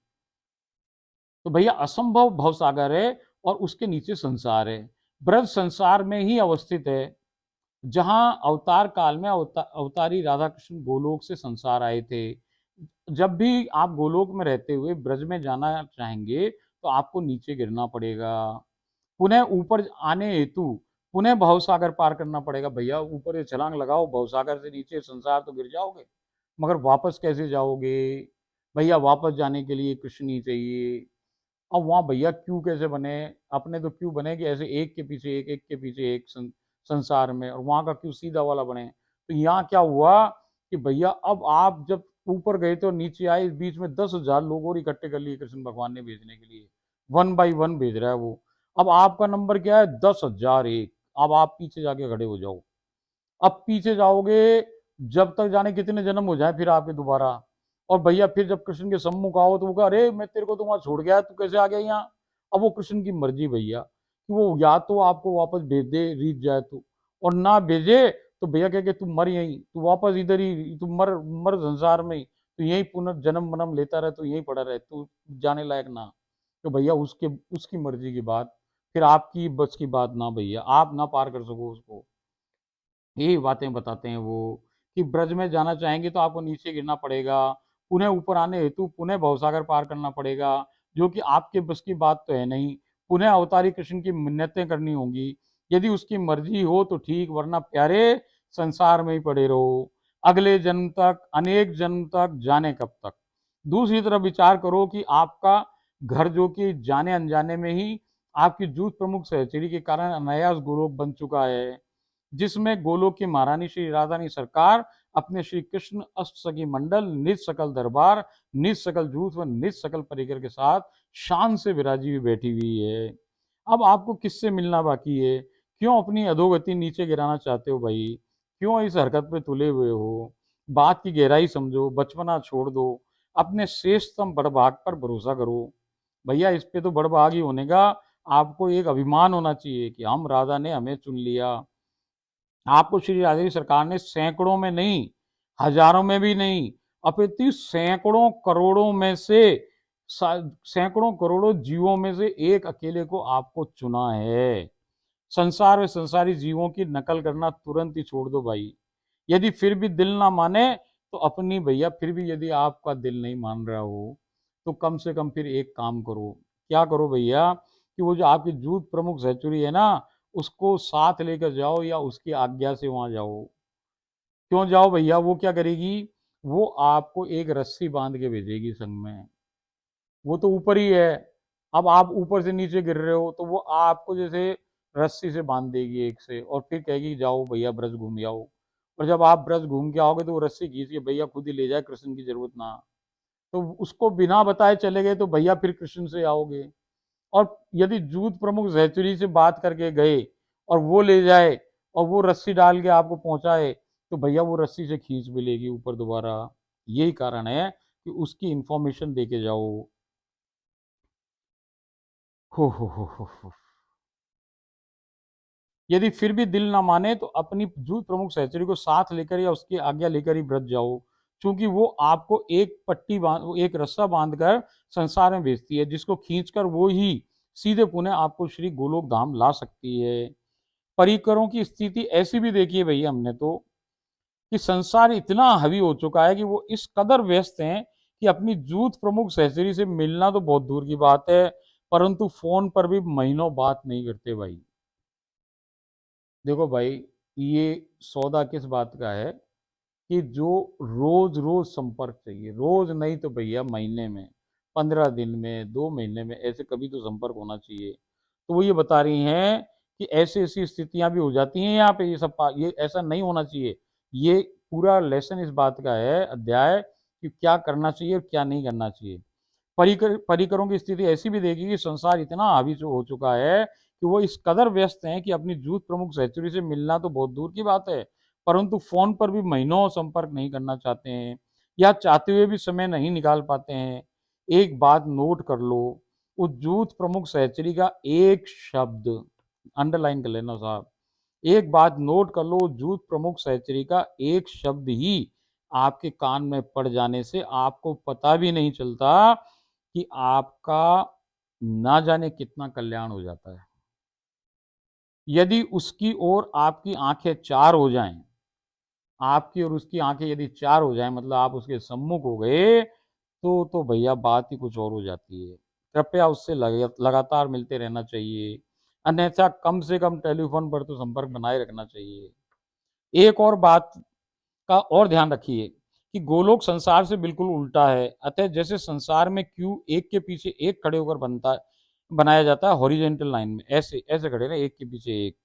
तो भैया असंभव भवसागर है, और उसके नीचे संसार है। ब्रज संसार में ही अवस्थित है, जहां अवतार काल में अवतारी राधा कृष्ण गोलोक से संसार आए थे। जब भी आप गोलोक में रहते हुए ब्रज में जाना चाहेंगे, तो आपको नीचे गिरना पड़ेगा। पुनः ऊपर आने हेतु पुनः भवसागर पार करना पड़ेगा। भैया ऊपर ये छलांग लगाओ, भवसागर से नीचे संसार तो गिर जाओगे, मगर वापस कैसे जाओगे? भैया वापस जाने के लिए कृष्ण ही चाहिए। अब वहाँ भैया क्यों कैसे बने? अपने तो क्यों बने कि ऐसे एक के पीछे एक के पीछे एक संसार में, और वहाँ का क्यों सीधा वाला बने? तो यहाँ क्या हुआ कि भैया अब आप जब ऊपर गए थे और नीचे आए, इस बीच में 10,000 लोग और इकट्ठे कर लिए कृष्ण भगवान ने भेजने के लिए। वन बाई वन भेज रहा है वो। अब आपका नंबर क्या है? 10,001। अब आप पीछे जाके खड़े हो जाओ। अब पीछे जाओगे, जब तक जाने कितने जन्म हो जाए फिर आपके दोबारा। और भैया फिर जब कृष्ण के सम्मुख आओ, तो वो कहा, अरे मैं तेरे को तो वहां छोड़ गया, तू कैसे आ गया यहाँ? अब वो कृष्ण की मर्जी भैया, कि वो या तो आपको वापस भेज दे, रीत जाए तो, और ना भेजे तो भैया कह के तू मर यहीं, तू वापस इधर ही, तू मर मर संसार में ही, तू यही पुनर्जन्म वनम लेता रहे, तू यहीं पड़ा रहे, तू जाने लायक ना। तो भैया उसके उसकी मर्जी की बात, फिर आपकी बस की बात ना भैया, आप ना पार कर सको उसको। यही बातें बताते हैं वो, कि ब्रज में जाना चाहेंगे तो आपको नीचे गिरना पड़ेगा। पुनः ऊपर आने हेतु पुनः भवसागर पार करना पड़ेगा, जो कि आपके बस की बात तो है नहीं। पुनः अवतारी कृष्ण की मिन्नतें करनी होंगी। यदि उसकी मर्जी हो तो ठीक, वरना प्यारे संसार में ही पड़े रहो, अगले जन्म तक, अनेक जन्म तक, जाने कब तक। दूसरी तरफ विचार करो कि आपका घर, जो कि जाने अनजाने में ही आपकी जूथ प्रमुख सहचरी के कारण अनायास गोलोक बन चुका है, जिसमें गोलोक की महारानी श्री राधानी सरकार अपने श्री कृष्ण अष्ट सखी मंडल, निज सकल दरबार, निज सकल जूथ व निज सकल परिकर के साथ शान से विराजी हुई बैठी हुई है। अब आपको किससे मिलना बाकी है? क्यों अपनी अधोगति नीचे गिराना चाहते हो भाई? क्यों इस हरकत पे तुले हुए हो? बात की गहराई समझो, बचपना छोड़ दो, अपने श्रेष्ठतम बड़भाग पर भरोसा करो। भैया इस पे तो बड़भाग ही होने का, आपको एक अभिमान होना चाहिए कि हम, राधा ने हमें चुन लिया। आपको श्री राधेश्वरी सरकार ने सैकड़ों में नहीं, हजारों में भी नहीं, अपितु सैकड़ों करोड़ों में से, सैकड़ों करोड़ों जीवों में से एक अकेले को आपको चुना है। संसार में संसारी जीवों की नकल करना तुरंत ही छोड़ दो भाई। यदि फिर भी दिल ना माने तो अपनी, भैया फिर भी यदि आपका दिल नहीं मान रहा हो, तो कम से कम फिर एक काम करो। क्या करो भैया? कि वो जो आपकी जूथ प्रमुख सहचुरी है ना, उसको साथ लेकर जाओ, या उसकी आज्ञा से वहां जाओ। क्यों जाओ भैया? वो क्या करेगी? वो आपको एक रस्सी बांध के भेजेगी संग में। वो तो ऊपर ही है। अब आप ऊपर से नीचे गिर रहे हो, तो वो आपको जैसे रस्सी से बांध देगी एक से, और फिर कहेगी जाओ भैया ब्रज घूम आओ। और जब आप ब्रज घूम के आओगे, तो वो रस्सी खींच के भैया खुद ही ले जाए, कृष्ण की जरूरत ना। तो उसको बिना बताए चले गए, तो भैया फिर कृष्ण से आओगे। और यदि जूथ प्रमुख जैचुरी से बात करके गए और वो ले जाए, और वो रस्सी डाल के आपको पहुंचाए, तो भैया वो रस्सी से खींच भी लेगी ऊपर दोबारा। यही कारण है कि उसकी इंफॉर्मेशन दे के जाओ। हो। यदि फिर भी दिल ना माने तो अपनी जूथ प्रमुख सहचरी को साथ लेकर या उसकी आज्ञा लेकर ही व्रत जाओ, क्योंकि वो आपको एक पट्टी बांध एक रस्सा बांधकर संसार में भेजती है, जिसको खींचकर वो ही सीधे पुनः आपको श्री गोलोक धाम ला सकती है। परिकरों की स्थिति ऐसी भी देखी है भैया हमने तो, कि संसार इतना हावी हो चुका है कि वो इस कदर व्यस्त हैं कि अपनी जूथ प्रमुख सहचरी से मिलना तो बहुत दूर की बात है, परंतु फोन पर भी महीनों बात नहीं करते भाई। देखो भाई, ये सौदा किस बात का है कि जो रोज रोज संपर्क चाहिए, रोज नहीं तो भैया महीने में, 15 दिन में, 2 महीने में, ऐसे कभी तो संपर्क होना चाहिए। तो वो ये बता रही हैं कि ऐसी ऐसी स्थितियां भी हो जाती हैं यहाँ पे, ये सब ये ऐसा नहीं होना चाहिए। ये पूरा लेसन इस बात का है, अध्याय, कि क्या करना चाहिए और क्या नहीं करना चाहिए। परिकरों की स्थिति ऐसी भी देखी कि संसार इतना हावी हो चुका है कि वो इस कदर व्यस्त हैं कि अपनी जूथ प्रमुख सहचरी से मिलना तो बहुत दूर की बात है, परंतु फोन पर भी महीनों संपर्क नहीं करना चाहते हैं, या चाहते हुए भी समय नहीं निकाल पाते हैं। एक बात नोट कर लो, उस जूथ प्रमुख सहचरी का एक शब्द, अंडरलाइन कर लेना साहब, एक बात नोट कर लो, जूथ प्रमुख सहचरी का एक शब्द ही आपके कान में पड़ जाने से आपको पता भी नहीं चलता कि आपका ना जाने कितना कल्याण हो जाता है। यदि उसकी ओर आपकी आंखें चार हो जाएं, आपकी और उसकी आंखें यदि चार हो जाएं, मतलब आप उसके सम्मुख हो गए, तो भैया बात ही कुछ और हो जाती है। कृपया उससे लगातार मिलते रहना चाहिए, अन्यथा कम से कम टेलीफोन पर तो संपर्क बनाए रखना चाहिए। एक और बात का और ध्यान रखिए कि गोलोक संसार से बिल्कुल उल्टा है, अतः जैसे संसार में क्यू एक के पीछे एक खड़े होकर बनाया जाता है हॉरिजेंटल लाइन में, ऐसे ऐसे खड़े ना, एक के पीछे एक,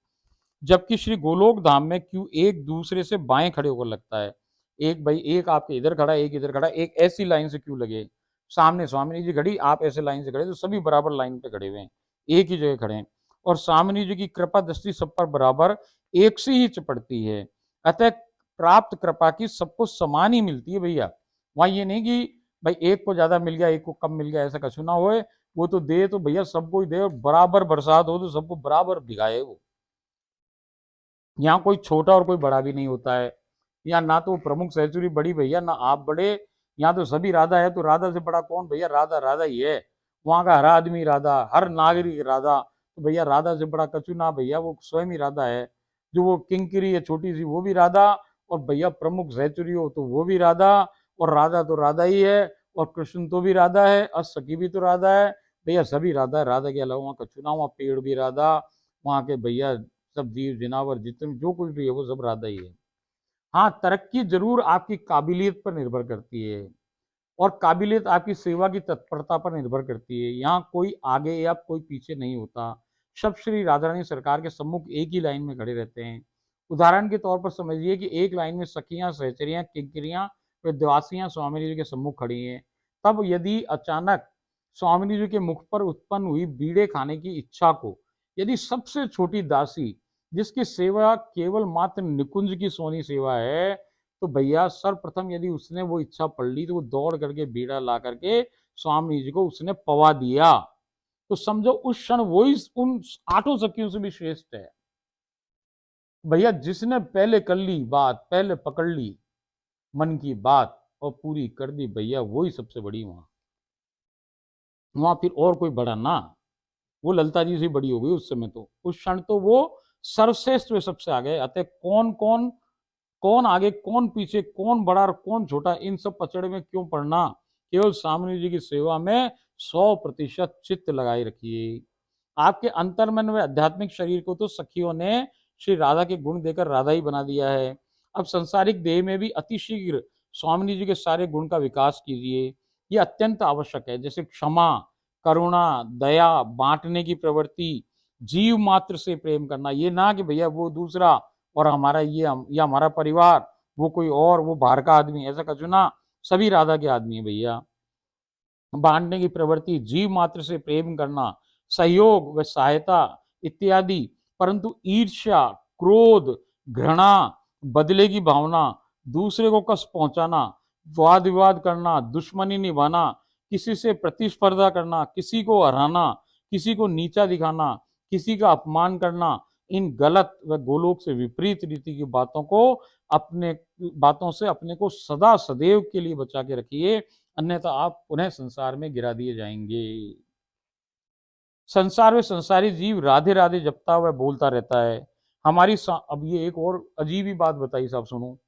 जबकि श्री गोलोक धाम में क्यू एक दूसरे से बाएं खड़े होकर लगता है। एक भाई, एक आपके इधर खड़ा, एक इधर खड़ा, एक ऐसी लाइन से क्यू लगे, सामने स्वामी जी खड़ी, आप ऐसे लाइन से खड़े, तो सभी बराबर लाइन पे खड़े हुए हैं, एक ही जगह खड़े हैं, और स्वामी जी की कृपा दृष्टि सब पर बराबर एक से ही पड़ती है। अतः प्राप्त कृपा की सबको समान ही मिलती है भैया। वहां ये नहीं कि भाई एक को ज्यादा मिल गया, एक को कम मिल गया, ऐसा कछु ना होए। वो तो दे तो भैया सबको ही दे, और बराबर बरसात हो तो सबको बराबर भिगाए वो। यहाँ कोई छोटा और कोई बड़ा भी नहीं होता है। यहाँ ना तो प्रमुख सहचुरी बड़ी भैया, ना आप बड़े। यहाँ तो सभी राधा है, तो राधा से बड़ा कौन भैया, राधा राधा ही है। वहाँ का हर आदमी राधा, हर नागरिक राधा, तो भैया राधा से बड़ा कछु ना भैया, वो स्वयं ही राधा है। जो वो किंकरी है छोटी सी, वो भी राधा, और भैया प्रमुख सहचुरी हो तो वो भी राधा, और राधा तो राधा ही है, और कृष्ण तो भी राधा है, और सखी भी तो राधा है। भैया सभी राधा है, राधा के अलावा वहाँ कछु ना, वहाँ पेड़ भी राधा, वहाँ के भैया सब जीव जनावर जितने जो कुछ भी है वो सब राधा ही है। हाँ, तरक्की जरूर आपकी काबिलियत पर निर्भर करती है, और काबिलियत आपकी सेवा की तत्परता पर निर्भर करती है। यहाँ कोई आगे या कोई पीछे नहीं होता, सब श्री राधा रानी सरकार के सम्मुख एक ही लाइन में खड़े रहते हैं। उदाहरण के तौर पर समझिए कि एक लाइन में सखियां, सहचरियां, किंकरियां, विद्वासियां स्वामी जी के सम्मुख खड़ी हैं। तब यदि अचानक स्वामी जी के मुख पर उत्पन्न हुई बीड़े खाने की इच्छा को, यदि सबसे छोटी दासी, जिसकी सेवा केवल मात्र निकुंज की सोनी सेवा है, तो भैया सर्वप्रथम यदि उसने वो इच्छा पढ़ ली, तो वो दौड़ करके बीड़ा ला करके स्वामी जी को उसने पवा दिया, तो समझो उस क्षण वो ही उन 8 सखियों से भी श्रेष्ठ है। भैया जिसने पहले कर ली बात, पहले पकड़ ली मन की बात और पूरी कर दी, भैया वही सबसे बड़ी। वहां फिर और कोई बड़ा ना, वो ललता जी से बड़ी हो गई उस समय, तो उस क्षण तो वो सर्वश्रेष्ठ वे सबसे आगे। अतः कौन कौन, कौन आगे कौन पीछे, कौन बड़ा और कौन छोटा, इन सब पचड़े में क्यों पड़ना। केवल सामने जी की सेवा में 100% चित्त लगाए रखिए। आपके अंतर्मन व आध्यात्मिक शरीर को तो सखियों ने श्री राधा के गुण देकर राधा ही बना दिया है। अब संसारिक देह में भी अतिशीघ्र स्वामी जी के सारे गुण का विकास कीजिए, ये अत्यंत आवश्यक है। जैसे क्षमा, करुणा, दया, बांटने की प्रवृत्ति, जीव मात्र से प्रेम करना। ये ना कि भैया वो दूसरा और हमारा ये हमारा परिवार, वो कोई और, वो बाहर का आदमी, ऐसा कछु ना, सभी राधा के आदमी है भैया। बांटने की प्रवृत्ति, जीव मात्र से प्रेम करना, सहयोग व सहायता इत्यादि। परंतु ईर्ष्या, क्रोध, घृणा बदले की भावना, दूसरे को कष्ट पहुंचाना, वाद विवाद करना, दुश्मनी निभाना, किसी से प्रतिस्पर्धा करना, किसी को हराना, किसी को नीचा दिखाना, किसी का अपमान करना, इन गलत व गोलोक से विपरीत रीति की बातों को अपने बातों से अपने को सदा सदैव के लिए बचा के रखिए, अन्यथा आप पुनः संसार में गिरा दिए जाएंगे। संसार में संसारी जीव राधे राधे जपता हुआ बोलता रहता है। अब ये एक और अजीब ही बात बताई साहब, सुनो।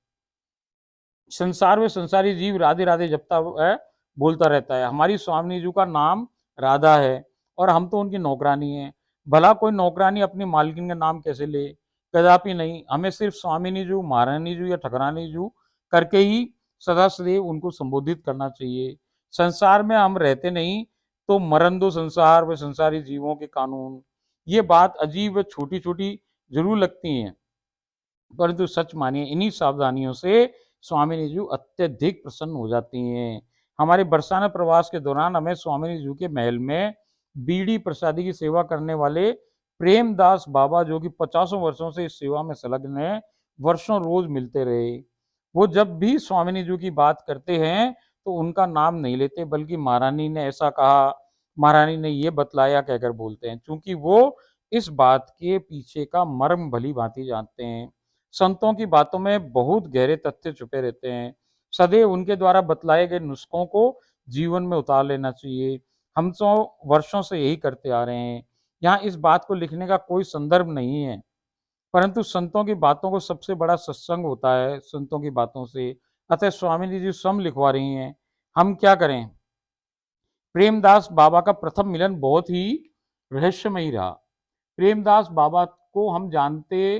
संसार में संसारी जीव राधे राधे जपता है बोलता रहता है। हमारी स्वामिनी जी का नाम राधा है और हम तो उनकी नौकरानी है। भला कोई नौकरानी अपनी मालकिन का नाम कैसे ले? कदापि नहीं। हमें सिर्फ स्वामिनी जी, महारानी जी या ठकरानी जी करके ही सदा सदैव उनको संबोधित करना चाहिए। संसार में हम रहते नहीं तो मरण दो संसार व संसारी जीवों के कानून। ये बात अजीब व छोटी छोटी जरूर लगती हैं, परंतु सच मानिए इन्हीं सावधानियों से स्वामिनी जी अत्यधिक प्रसन्न हो जाती हैं। हमारे बरसाना प्रवास के दौरान हमें स्वामिनी जी के महल में बीड़ी प्रसादी की सेवा करने वाले प्रेमदास बाबा, जो कि 50 वर्षों से इस सेवा में संलग्न है, वर्षों रोज मिलते रहे। वो जब भी स्वामिनी जी की बात करते हैं तो उनका नाम नहीं लेते, बल्कि महारानी ने ऐसा कहा, महारानी ने ये बतलाया कहकर बोलते हैं, क्योंकि वो इस बात के पीछे का मर्म भली भांति जानते हैं। संतों की बातों में बहुत गहरे तथ्य छुपे रहते हैं। सदैव उनके द्वारा बतलाए गए नुस्खों को जीवन में उतार लेना चाहिए। हम तो वर्षों से यही करते आ रहे हैं। यहाँ इस बात को लिखने का कोई संदर्भ नहीं है, परंतु संतों की बातों को सबसे बड़ा सत्संग होता है संतों की बातों से। अतः स्वामी जी स्वयं लिखवा रही हैं, हम क्या करें। प्रेमदास बाबा का प्रथम मिलन बहुत ही रहस्यमयी रहा। प्रेमदास बाबा को हम जानते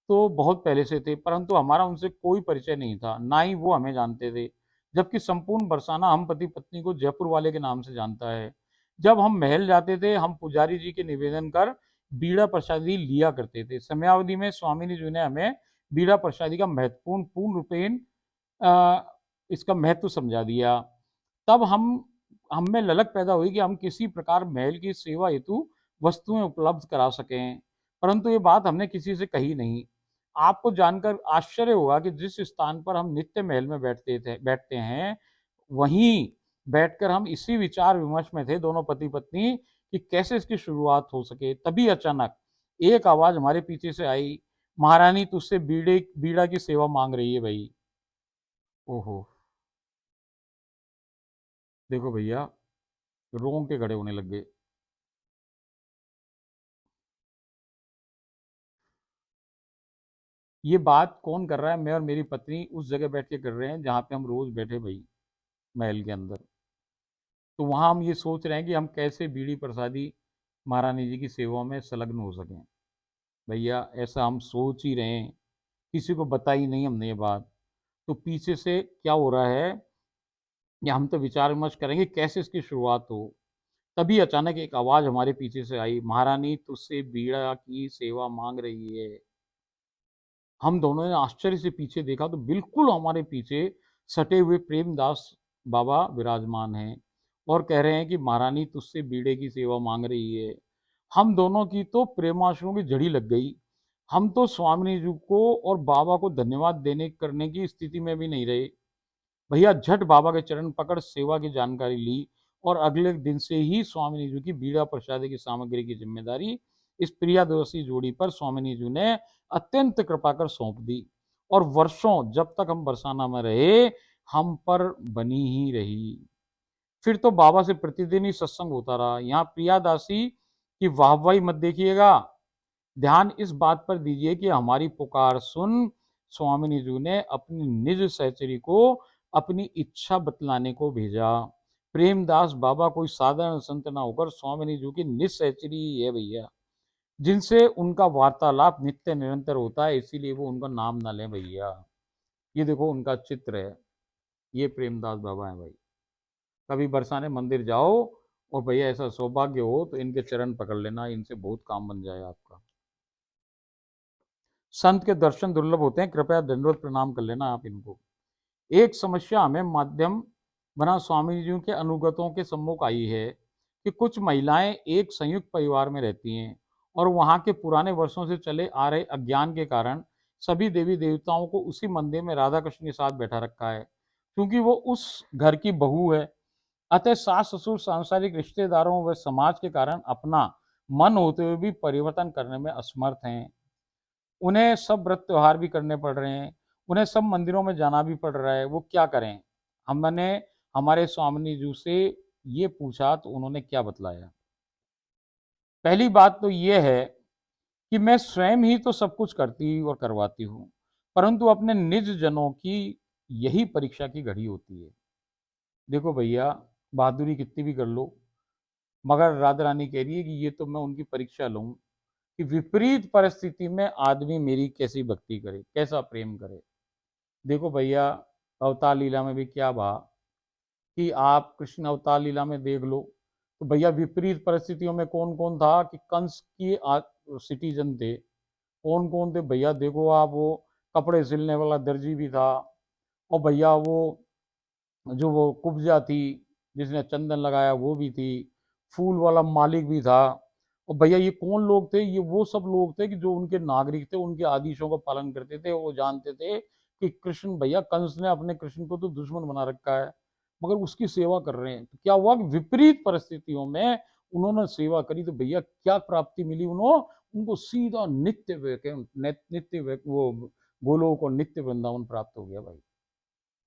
तो बहुत पहले से थे, परंतु हमारा उनसे कोई परिचय नहीं था, ना ही वो हमें जानते थे। जबकि संपूर्ण बरसाना हम पति पत्नी को जयपुर वाले के नाम से जानता है। जब हम महल जाते थे, हम पुजारी जी के निवेदन कर बीड़ा प्रसादी लिया करते थे। समयावधि में स्वामिनी जी ने हमें बीड़ा प्रसादी का महत्वपूर्ण पूर्ण रूपेण इसका महत्व समझा दिया। तब हम में ललक पैदा हुई कि हम किसी प्रकार महल की सेवा हेतु वस्तुएं उपलब्ध करा सकें, परंतु ये बात हमने किसी से कही नहीं। आपको जानकर आश्चर्य होगा कि जिस स्थान पर हम नित्य महल में बैठते हैं, वहीं बैठकर हम इसी विचार विमर्श में थे दोनों पति पत्नी कि कैसे इसकी शुरुआत हो सके। तभी अचानक एक आवाज हमारे पीछे से आई, महारानी तुझसे बीड़ा की सेवा मांग रही है भाई। ओहो, देखो भैया, रोंगटे खड़े होने लग गए। ये बात कौन कर रहा है? मैं और मेरी पत्नी उस जगह बैठ के कर रहे हैं जहाँ पे हम रोज बैठे भाई, महल के अंदर। तो वहाँ हम ये सोच रहे हैं कि हम कैसे बीड़ी प्रसादी महारानी जी की सेवा में संलग्न हो सकें। भैया ऐसा हम सोच ही रहे हैं, किसी को बताई नहीं हमने ये बात। तो पीछे से क्या हो रहा है, या हम तो विचार विमर्श करेंगे कैसे इसकी शुरुआत हो। तभी अचानक एक आवाज़ हमारे पीछे से आई, महारानी तुझसे बीड़ा की सेवा मांग रही है। हम दोनों ने आश्चर्य से पीछे देखा तो बिल्कुल हमारे पीछे सटे हुए प्रेमदास बाबा विराजमान हैं और कह रहे हैं कि महारानी तुझसे बीड़े की सेवा मांग रही है। हम दोनों की तो प्रेमाश्रुओं की झड़ी लग गई। हम तो स्वामी जी को और बाबा को धन्यवाद देने करने की स्थिति में भी नहीं रहे। भैया झट बाबा के चरण पकड़ सेवा की जानकारी ली और अगले दिन से ही स्वामिनी जी की बीड़ा प्रसाद की सामग्री की जिम्मेदारी इस प्रियादर्शी जोड़ी पर स्वामिनी जी ने अत्यंत कृपा कर सौंप दी। और वर्षों जब तक हम बरसाना में रहे, हम पर बनी ही रही। फिर तो बाबा से प्रतिदिन ही सत्संग होता रहा। यहाँ प्रियादासी की वाहवाही मत देखिएगा, ध्यान इस बात पर दीजिए कि हमारी पुकार सुन स्वामिनी जी ने अपनी निज सहचरी को अपनी इच्छा बतलाने को भेजा। प्रेमदास बाबा कोई साधारण संत ना होकर स्वामिनी जी की निज सहचरी ही है भैया, जिनसे उनका वार्तालाप नित्य निरंतर होता है, इसीलिए वो उनका नाम ना लें भैया। ये देखो उनका चित्र है, ये प्रेमदास बाबा है भाई। कभी बरसाने मंदिर जाओ और भैया ऐसा सौभाग्य हो तो इनके चरण पकड़ लेना, इनसे बहुत काम बन जाए आपका। संत के दर्शन दुर्लभ होते हैं, कृपया दंडवत प्रणाम कर लेना आप इनको। एक समस्या हमें माध्यम बना स्वामी जी के अनुगतों के सम्मुख आई है कि कुछ महिलाएं एक संयुक्त परिवार में रहती हैं और वहां के पुराने वर्षों से चले आ रहे अज्ञान के कारण सभी देवी देवताओं को उसी मंदिर में राधा कृष्ण के साथ बैठा रखा है, क्योंकि वो उस घर की बहू है। अतः सास ससुर सांसारिक रिश्तेदारों व समाज के कारण अपना मन होते हुए भी परिवर्तन करने में असमर्थ हैं। उन्हें सब व्रत त्योहार भी करने पड़ रहे हैं, उन्हें सब मंदिरों में जाना भी पड़ रहा है, वो क्या करें? हमने हमारे स्वामिनी जी से ये पूछा तो उन्होंने क्या बतलाया। पहली बात तो ये है कि मैं स्वयं ही तो सब कुछ करती और करवाती हूँ, परंतु अपने निज जनों की यही परीक्षा की घड़ी होती है। देखो भैया, बहादुरी कितनी भी कर लो, मगर राधा रानी कह रही है कि ये तो मैं उनकी परीक्षा लूँ कि विपरीत परिस्थिति में आदमी मेरी कैसी भक्ति करे, कैसा प्रेम करे। देखो भैया, अवतार लीला में भी क्या बा कि आप कृष्ण अवतार लीला में देख लो, तो भैया विपरीत परिस्थितियों में कौन कौन था कि कंस की सिटीजन थे। कौन कौन थे भैया? देखो आप, वो कपड़े सिलने वाला दर्जी भी था, और भैया वो जो वो कुब्जा थी जिसने चंदन लगाया वो भी थी, फूल वाला मालिक भी था। और भैया ये कौन लोग थे? ये वो सब लोग थे कि जो उनके नागरिक थे, उनके आदेशों का पालन करते थे। वो जानते थे कि कृष्ण, भैया कंस ने अपने कृष्ण को तो दुश्मन बना रखा है, मगर उसकी सेवा कर रहे हैं। तो क्या हुआ कि विपरीत परिस्थितियों में उन्होंने सेवा करी, तो भैया क्या प्राप्ति मिली उनको सीधा वो गोलोक और नित्य वृंदावन प्राप्त हो गया भाई।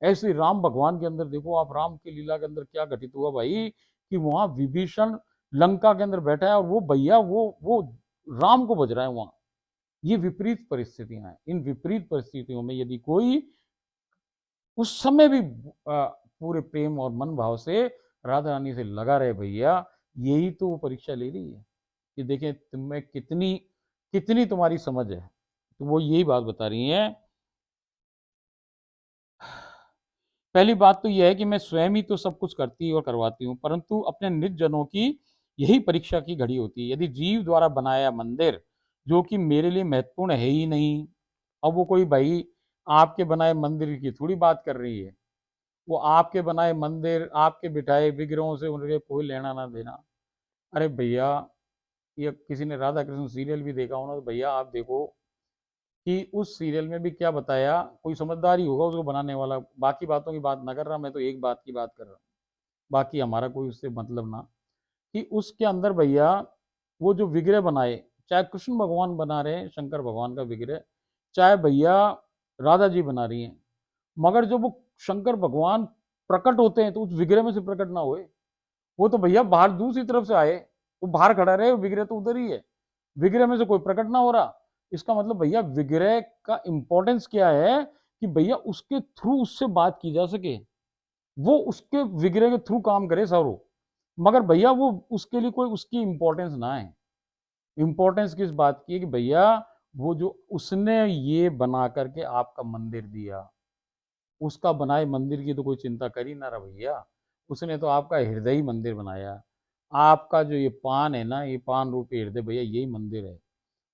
ऐसे राम भगवान के अंदर देखो आप, राम की लीला के अंदर क्या घटित हुआ भाई कि वहां विभीषण लंका के अंदर बैठा है और वो भैया वो राम को बज रहा है वहां। ये विपरीत परिस्थितियां हैं। इन विपरीत परिस्थितियों में यदि कोई उस समय भी पूरे प्रेम और मन भाव से राधा रानी से लगा रहे भैया, यही तो वो परीक्षा ले रही है कि देखें तुम्हें कितनी कितनी तुम्हारी समझ है। तो वो यही बात बता रही है। पहली बात तो यह है कि मैं स्वयं ही तो सब कुछ करती और करवाती हूँ, परंतु अपने निज जनों की यही परीक्षा की घड़ी होती है। यदि जीव द्वारा बनाया मंदिर जो कि मेरे लिए महत्वपूर्ण है ही नहीं, अब वो कोई भाई आपके बनाए मंदिर की थोड़ी बात कर रही है। वो आपके बनाए मंदिर, आपके बिठाए विग्रहों से उनके कोई लेना ना देना। अरे भैया, ये किसी ने राधा कृष्ण सीरियल भी देखा हो ना, तो भैया आप देखो कि उस सीरियल में भी क्या बताया। कोई समझदार ही होगा उसको बनाने वाला, बाकी बातों की बात ना कर रहा, मैं तो एक बात की बात कर रहा हूँ, बाकी हमारा कोई उससे मतलब ना। कि उसके अंदर भैया वो जो विग्रह बनाए, चाहे कृष्ण भगवान बना रहे हैं शंकर भगवान का विग्रह, चाहे भैया राधा जी बना रही हैं, मगर जब वो शंकर भगवान प्रकट होते हैं तो उस विग्रह में से प्रकट ना हुए। वो तो भैया बाहर दूसरी तरफ से आए, वो बाहर खड़ा रहे, विग्रह तो उधर ही है, विग्रह में से कोई प्रकट ना हो रहा। इसका मतलब भैया विग्रह का इंपॉर्टेंस क्या है कि भैया उसके थ्रू उससे बात की जा सके, वो उसके विग्रह के थ्रू काम करे सारो। मगर भैया वो उसके लिए कोई उसकी इंपॉर्टेंस ना है। इंपॉर्टेंस किस बात की है कि भैया वो जो उसने ये बना करके आपका मंदिर दिया, उसका बनाए मंदिर की तो कोई चिंता कर ही ना रहा भैया। उसने तो आपका हृदय ही मंदिर बनाया। आपका जो ये पान है ना, ये पान रूपी हृदय भैया यही मंदिर है।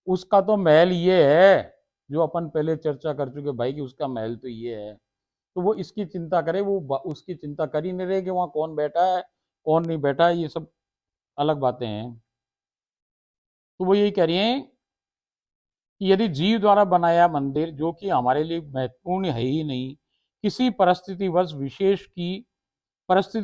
उसका तो महल ये है जो अपन पहले चर्चा कर चुके भाई कि उसका महल तो ये है। तो वो इसकी चिंता करे, वो उसकी चिंता कर ही नहीं रहे कि वहां कौन बैठा है कौन नहीं बैठा है, ये सब अलग बातें हैं। तो वो यही कह रही हैं कि यदि जीव द्वारा बनाया मंदिर जो कि हमारे लिए महत्वपूर्ण है ही नहीं, किसी परिस्थिति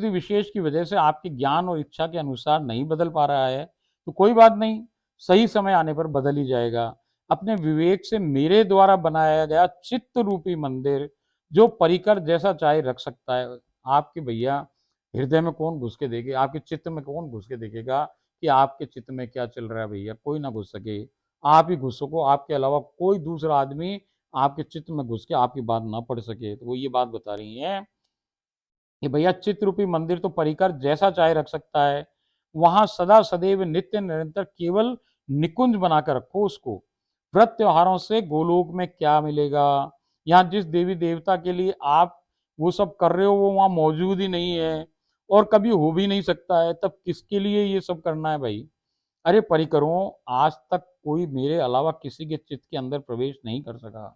विशेष की वजह से आपके ज्ञान और इच्छा के अनुसार नहीं बदल पा रहा है, तो कोई बात नहीं, सही समय आने पर बदल ही जाएगा। अपने विवेक से मेरे द्वारा बनाया गया चित्त रूपी मंदिर जो परिकर जैसा चाहे रख सकता है। आपके भैया हृदय में कौन घुस के देखे, आपके चित्त में कौन घुस के देखेगा कि आपके चित्त में क्या चल रहा है? भैया कोई ना घुस सके, आप ही घुस सको, आपके अलावा कोई दूसरा आदमी आपके चित्त में घुस के आपकी बात ना पढ़ सके। तो वो ये बात बता रही है कि भैया चित्त रूपी मंदिर तो परिकर जैसा चाहे रख सकता है, वहां सदा सदैव नित्य निरंतर केवल निकुंज बनाकर रखो उसको। व्रत त्योहारों से गोलोक में क्या मिलेगा? यहाँ जिस देवी देवता के लिए आप वो सब कर रहे हो वो वहां मौजूद ही नहीं है और कभी हो भी नहीं सकता है, तब किसके लिए ये सब करना है भाई? अरे परिकरों, आज तक कोई मेरे अलावा किसी के चित्त के अंदर प्रवेश नहीं कर सका।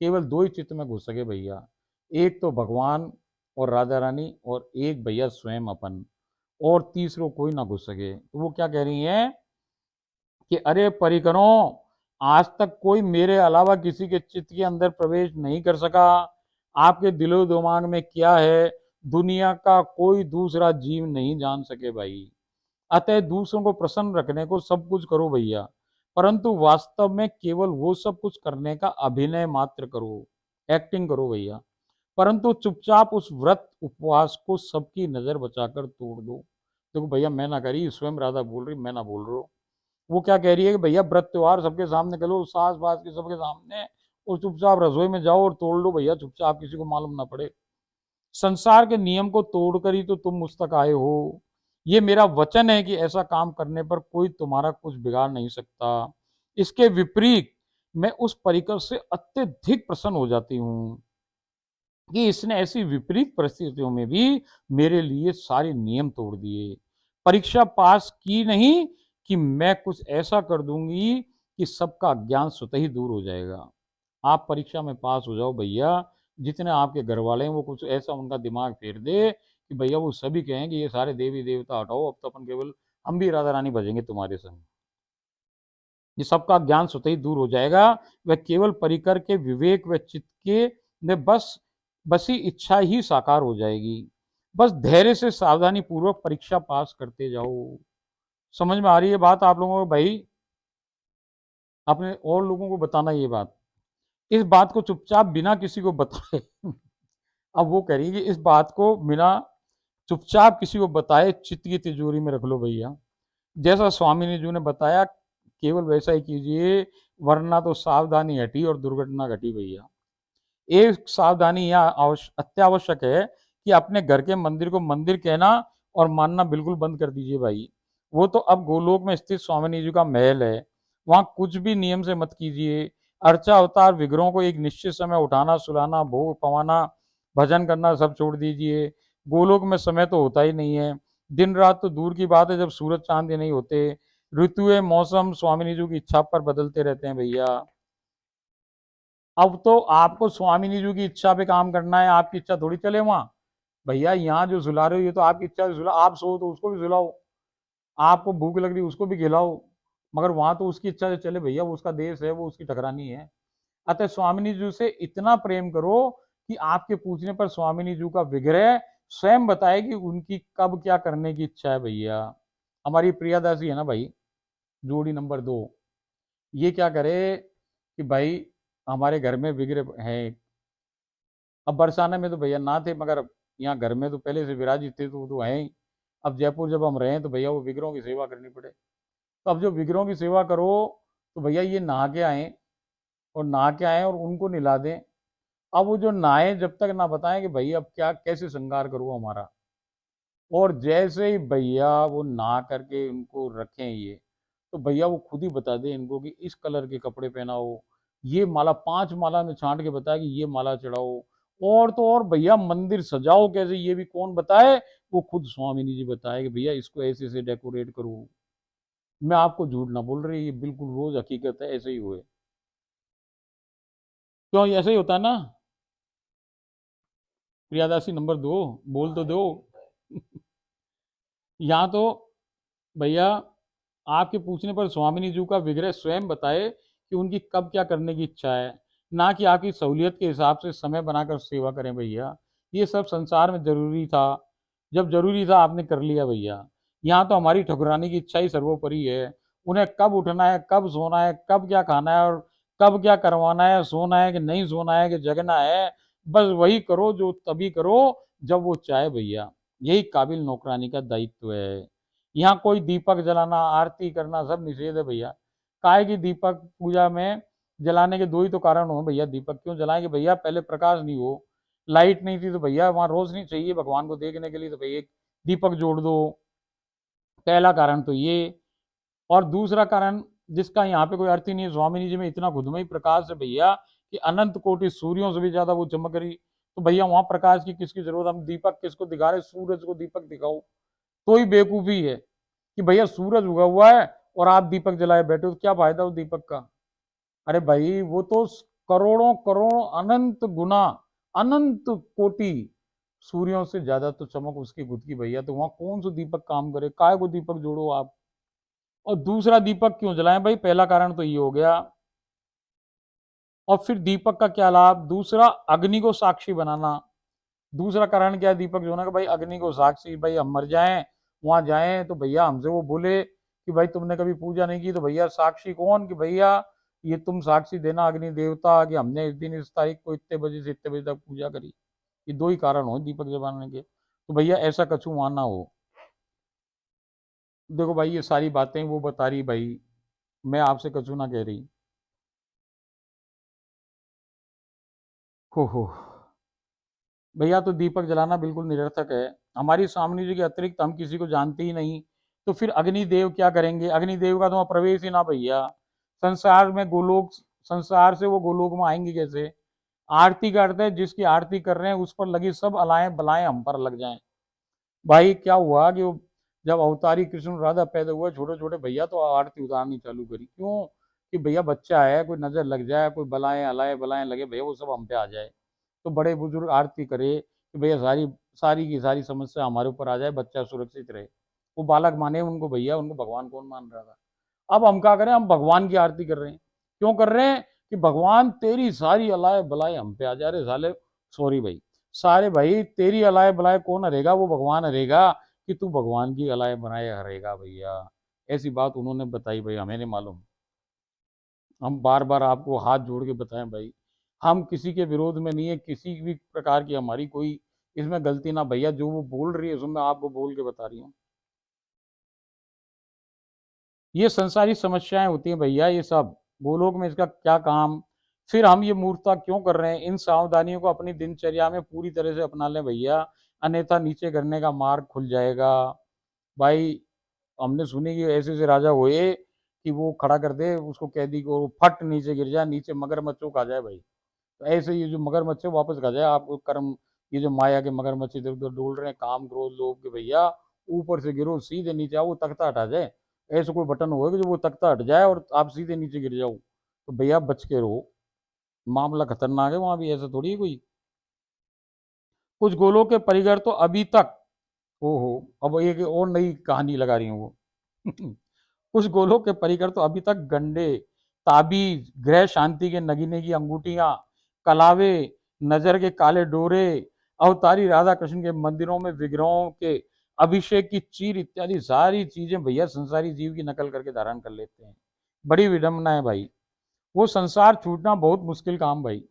केवल दो ही चित्त में घुस सके भैया, एक तो भगवान और राधा रानी, और एक भैया स्वयं अपन, और तीसरो कोई ना घुस सके। तो वो क्या कह रही है कि अरे परिकरों, आज तक कोई मेरे अलावा किसी के चित्त के अंदर प्रवेश नहीं कर सका। आपके दिलो दिमाग में क्या है, दुनिया का कोई दूसरा जीव नहीं जान सके भाई। अतः दूसरों को प्रसन्न रखने को सब कुछ करो भैया, परंतु वास्तव में केवल वो सब कुछ करने का अभिनय मात्र करो, एक्टिंग करो भैया। परंतु चुपचाप उस व्रत उपवास को सबकी नजर बचाकर तोड़ दो। देखो भैया, मैं ना करी, स्वयं राधा बोल रही, मैं ना बोल रहा हूँ। वो क्या कह रही है कि भैया व्रत त्योहार सबके सामने करो, सास बास के सबके सामने, और चुपचाप रसोई में जाओ और तोड़ लो भैया, चुपचाप, किसी को मालूम ना पड़े। संसार के नियम को तोड़कर ही तो तुम मुझ तक आए हो। ये मेरा वचन है कि ऐसा काम करने पर कोई तुम्हारा कुछ बिगाड़ नहीं सकता। इसके विपरीत मैं उस परिकर से अत्यधिक प्रसन्न हो जाती हूँ कि इसने ऐसी विपरीत परिस्थितियों में भी मेरे लिए सारे नियम तोड़ दिए। परीक्षा पास की नहीं कि मैं कुछ ऐसा कर दूंगी कि सबका ज्ञान स्वतः ही दूर हो जाएगा। आप परीक्षा में पास हो जाओ भैया, जितने आपके घर वाले हैं वो कुछ ऐसा उनका दिमाग फेर दे कि भैया वो सभी कहें कि ये सारे देवी देवता हटाओ, अब तो अपन केवल हम भी राधा रानी भजेंगे तुम्हारे संग। ये सबका ज्ञान स्वतः ही दूर हो जाएगा। वह केवल परिकर के विवेक व चित्त के में बसी इच्छा ही साकार हो जाएगी। बस धैर्य से सावधानी पूर्वक परीक्षा पास करते जाओ। समझ में आ रही है बात आप लोगों को भाई? अपने और लोगों को बताना ये बात, इस बात को चुपचाप बिना किसी को बताए अब वो कह रही है कि इस बात को बिना चुपचाप किसी को बताए चित्त की तिजोरी में रख लो भैया। जैसा स्वामी जी ने बताया केवल वैसा ही कीजिए, वरना तो सावधानी हटी और दुर्घटना घटी भैया। एक सावधानी यहाँ अत्यावश्यक है कि अपने घर के मंदिर को मंदिर कहना और मानना बिल्कुल बंद कर दीजिए भाई। वो तो अब गोलोक में स्थित स्वामी जी का महल है, वहां कुछ भी नियम से मत कीजिए। अर्चा अवतार विग्रहों को एक निश्चित समय उठाना, सुलाना, भोग पवाना, भजन करना सब छोड़ दीजिए। गोलोक में समय तो होता ही नहीं है, दिन रात तो दूर की बात है, जब सूरज चांद ही नहीं होते। ऋतुएं मौसम स्वामी जी की इच्छा पर बदलते रहते हैं भैया। अब तो आपको स्वामी जी की इच्छा पे काम करना है, आपकी इच्छा थोड़ी चले वहां। भैया यहाँ जो सुला रहे हो ये तो आपकी इच्छा से सुला, आप सो तो उसको भी सुलाओ, आपको भूख लग रही उसको भी खिलाओ, मगर वहां तो उसकी इच्छा से चले भैया, वो उसका देश है, वो उसकी ठकरानी है। अतः स्वामिनी जी से इतना प्रेम करो कि आपके पूछने पर स्वामिनी जी का विग्रह स्वयं बताए कि उनकी कब क्या करने की इच्छा है भैया। हमारी प्रियादासी है ना भाई, जोड़ी नंबर 2, ये क्या करे कि भाई हमारे घर में विग्रह है। अब बरसाने में तो भैया ना थे, मगर यहाँ घर में तो पहले से विराजित थे, तो वो तो है ही। अब जयपुर जब हम रहे तो भैया वो विग्रहों की सेवा करनी पड़े। तो अब जो विग्रहों की सेवा करो तो भैया ये नहा के आए, और नहा के आए और उनको नहला दें। अब वो जो नहाए जब तक ना बताएं कि भैया अब क्या कैसे श्रृंगार करूँ हमारा, और जैसे ही भैया वो नहा करके उनको रखें ये, तो भैया वो खुद ही बता दे इनको कि इस कलर के कपड़े पहनाओ, ये माला 5 माला में छांट के बताया कि ये माला चढ़ाओ, और तो और भैया मंदिर सजाओ कैसे ये भी कौन बताए, वो खुद स्वामिनी जी बताए कि भैया इसको ऐसे ऐसे डेकोरेट करो। मैं आपको झूठ ना बोल रही, ये बिल्कुल रोज हकीकत है, ऐसे ही हुए। क्यों, ऐसे ही होता है ना? प्रियादासी नंबर 2, बोल तो दो यहाँ तो भैया आपके पूछने पर स्वामिनी जी का विग्रह स्वयं बताए कि उनकी कब क्या करने की इच्छा है, ना कि आपकी सहूलियत के हिसाब से समय बनाकर सेवा करें भैया। ये सब संसार में जरूरी था, जब जरूरी था आपने कर लिया भैया। यहाँ तो हमारी ठकुरानी की इच्छा ही सर्वोपरि है। उन्हें कब उठना है, कब सोना है, कब क्या खाना है, और कब क्या करवाना है, सोना है कि नहीं सोना है कि जगना है, बस वही करो जो तभी करो जब वो चाहे भैया। यही काबिल नौकरानी का दायित्व है। यहाँ कोई दीपक जलाना, आरती करना सब निषेध है भैया। काहे की दीपक पूजा में जलाने के 2 ही तो कारण हो भैया। दीपक क्यों जलाएंगे भैया? पहले प्रकाश नहीं हो, लाइट नहीं थी तो भैया वहां रोशनी चाहिए भगवान को देखने के लिए, तो भैया एक दीपक जोड़ दो। पहला कारण तो ये। और दूसरा कारण जिसका यहाँ पे कोई अर्थ ही नहीं है, स्वामी जी में इतना खुदमयी प्रकाश है भैया कि अनंत कोटि सूर्यों से भी ज्यादा वो चमक रही। तो भैया वहां प्रकाश की किसकी जरूरत? हम दीपक किसको दिखा रहे? सूरज को दीपक दिखाओ। तो ही बेवकूफी है कि भैया सूरज उगा हुआ है और आप दीपक जलाए बैठे हो, तो क्या फायदा उस दीपक का? अरे भाई वो तो करोड़ों करोड़ों अनंत गुना, अनंत कोटि सूर्यों से ज्यादा तो चमक उसकी खुद की भैया। तो वहां कौन सा दीपक काम करे? काय को दीपक जोड़ो आप। और दूसरा दीपक क्यों जलाएं भाई? पहला कारण तो ये हो गया और फिर दीपक का क्या लाभ? दूसरा, अग्नि को साक्षी बनाना। दूसरा कारण क्या है दीपक जो ना कि भाई अग्नि को साक्षी, भाई हम मर जाएं वहां जाएं तो भैया हमसे वो बोले कि भाई तुमने कभी पूजा नहीं की, तो भैया साक्षी कौन कि भैया ये तुम साक्षी देना अग्नि देवता कि हमने इस दिन इस तारीख को इतने बजे से इतने बजे तक पूजा करी। ये दो ही कारण हो दीपक जलाने के, तो भैया ऐसा कछु वहां ना हो। देखो भाई ये सारी बातें वो बता रही भाई, मैं आपसे कछु ना कह रही। हो भैया तो दीपक जलाना बिल्कुल निरर्थक है। हमारी स्वामी जी के अतिरिक्त हम किसी को जानते ही नहीं, तो फिर अग्निदेव क्या करेंगे? अग्निदेव का तो वहाँ प्रवेश ही ना भैया। संसार में गोलोक, संसार से वो गोलोक में आएंगे कैसे? आरती करते हैं, जिसकी आरती कर रहे हैं उस पर लगी सब अलाएं बलाएं हम पर लग जाएं। भाई क्या हुआ कि जब अवतारी कृष्ण राधा पैदा हुए छोटे छोटे भैया तो आरती उतारनी चालू करी, क्यों? कि भैया बच्चा है, कोई नजर लग जाए, कोई बलाएं अलाए बलाएं लगे भैया वो सब हम पे आ जाए। तो बड़े बुजुर्ग आरती करे कि भैया सारी सारी की सारी समस्या हमारे ऊपर आ जाए, बच्चा सुरक्षित रहे। वो बालक माने उनको भैया, उनको भगवान कौन मान रहा था? अब हम क्या करें? हम भगवान की आरती कर रहे हैं। क्यों कर रहे हैं? कि भगवान तेरी सारी अलाए बलाए हम पे आ जा रहे साले। सॉरी भाई, सारे भाई तेरी अलाए बलाए कौन हरेगा? वो भगवान हरेगा कि तू भगवान की अलाए बनाए हरेगा भैया। ऐसी बात उन्होंने बताई भाई, हमें नहीं मालूम। हम बार बार आपको हाथ जोड़ के बताएं भाई, हम किसी के विरोध में नहीं है, किसी भी प्रकार की हमारी कोई इसमें गलती ना भैया। जो वो बोल रही है उसमें मैं आपको बोल के बता रही हूँ। ये संसारी समस्याएं होती हैं भैया, ये सब गोलोक में इसका क्या काम? फिर हम ये मूर्खता क्यों कर रहे हैं? इन सावधानियों को अपनी दिनचर्या में पूरी तरह से अपना लें भैया, अन्यथा नीचे गिरने का मार्ग खुल जाएगा। भाई हमने सुनी कि ऐसे ऐसे राजा हुए कि वो खड़ा कर दे उसको, कैदी को, फट नीचे गिर जाए, नीचे मगरमच्छों खा जाए भाई। तो ऐसे ये जो मगरमच्छ है वापस खा जाए आपको कर्म। ये जो माया के मगरमच्छ इधर उधर डोल रहे हैं, काम क्रोध लोभ के भैया, ऊपर से गिरो सीधे नीचे आओ, वो तख्ता हटा जाए। ऐसा कोई बटन होगा कि जो वो तख्ता हट जाए और आप सीधे नीचे गिर जाओ, तो भैया बच के रहो। मामला खतरनाक है वहां भी, ऐसा थोड़ी है कोई। कुछ गोलों के परिगर तो अभी तक, ओहो, अब एक और नई कहानी लगा रही हूँ वो। कुछ गोलों के परिकर तो अभी तक गंडे, ताबीज, ग्रह शांति के नगीने की अंगूठियां, कलावे, नजर के काले डोरे, अवतारी राधा कृष्ण के मंदिरों में विग्रहों के अभिषेक की चीर इत्यादि सारी चीजें भैया संसारी जीव की नकल करके धारण कर लेते हैं। बड़ी विडंबना है भाई। वो संसार छूटना बहुत मुश्किल काम भाई।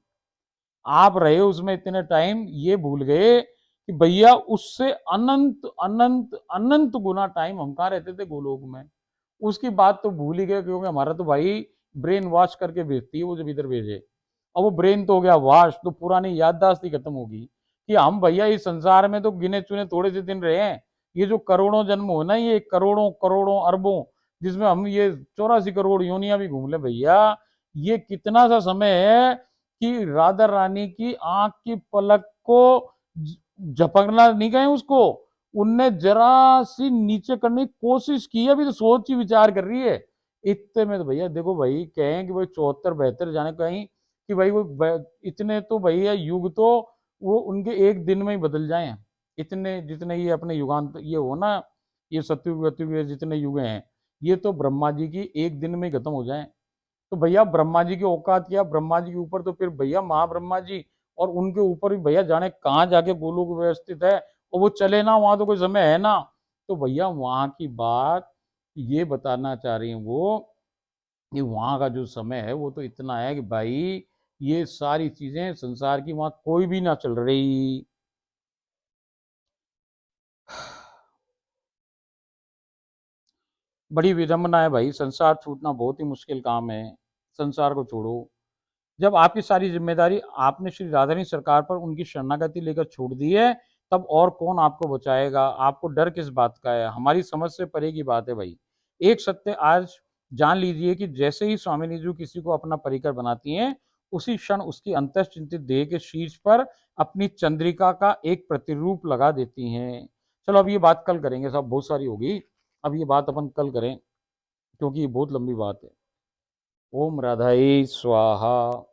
आप रहे उसमें इतने टाइम, ये भूल गए कि भैया उससे अनंत अनंत अनंत गुना टाइम हम कहाँ रहते थे गोलोक में। उसकी बात तो भूल ही गए, क्योंकि हमारा तो भाई ब्रेन वॉश करके भेजती है वो जब इधर भेजे। अब वो ब्रेन तो हो गया वॉश, तो पुरानी याददाश्त ही खत्म होगी कि हम भैया इस संसार में तो गिने चुने थोड़े से दिन रहे हैं। ये जो करोड़ों जन्म हो ना, ये करोड़ों करोड़ों अरबों, जिसमें हम ये 84 करोड़ योनिया भी घूम ले भैया, ये कितना सा समय है कि राधा रानी की आंख की पलक को झपकना नहीं गए उसको। उनने जरा सी नीचे करने की कोशिश की है, अभी तो सोच ही विचार कर रही है। इतने में तो भैया देखो भाई, कहें कि भाई 74 72 जाने कहीं कि भाई वो इतने तो भैया युग तो वो उनके एक दिन में ही बदल जाए। इतने जितने ये अपने युगांत ये हो ना, ये सतयुग वतयुग जितने युग हैं, ये तो ब्रह्मा जी की एक दिन में ही खत्म हो जाए। तो भैया ब्रह्मा जी की औकात क्या? ब्रह्मा जी के ऊपर तो फिर भैया महाब्रह्मा जी, और उनके ऊपर भी भैया जाने कहाँ जाके गोलोक व्यवस्थित है, और वो चले ना वहां तो कोई समय है ना। तो भैया वहां की बात ये बताना चाह रही हूँ वो, कि वहां का जो समय है वो तो इतना है कि भाई ये सारी चीजें संसार की वहां कोई भी ना चल रही। बड़ी विडंबना है भाई, संसार छूटना बहुत ही मुश्किल काम है। संसार को छोड़ो, जब आपकी सारी जिम्मेदारी आपने श्री राधानी सरकार पर उनकी शरणागति लेकर छोड़ दी है, तब और कौन आपको बचाएगा? आपको डर किस बात का है? हमारी समझ से परे की बात है भाई। एक सत्य आज जान लीजिए कि जैसे ही स्वामिनी जी किसी को अपना परिकर बनाती हैं, उसी क्षण उसकी अंतश्चिंतित देह के शीर्ष पर अपनी चंद्रिका का एक प्रतिरूप लगा देती हैं। चलो अब ये बात कल करेंगे, सब बहुत सारी होगी। अब ये बात अपन कल करें, क्योंकि ये बहुत लंबी बात है। ओम राधाई स्वाहा।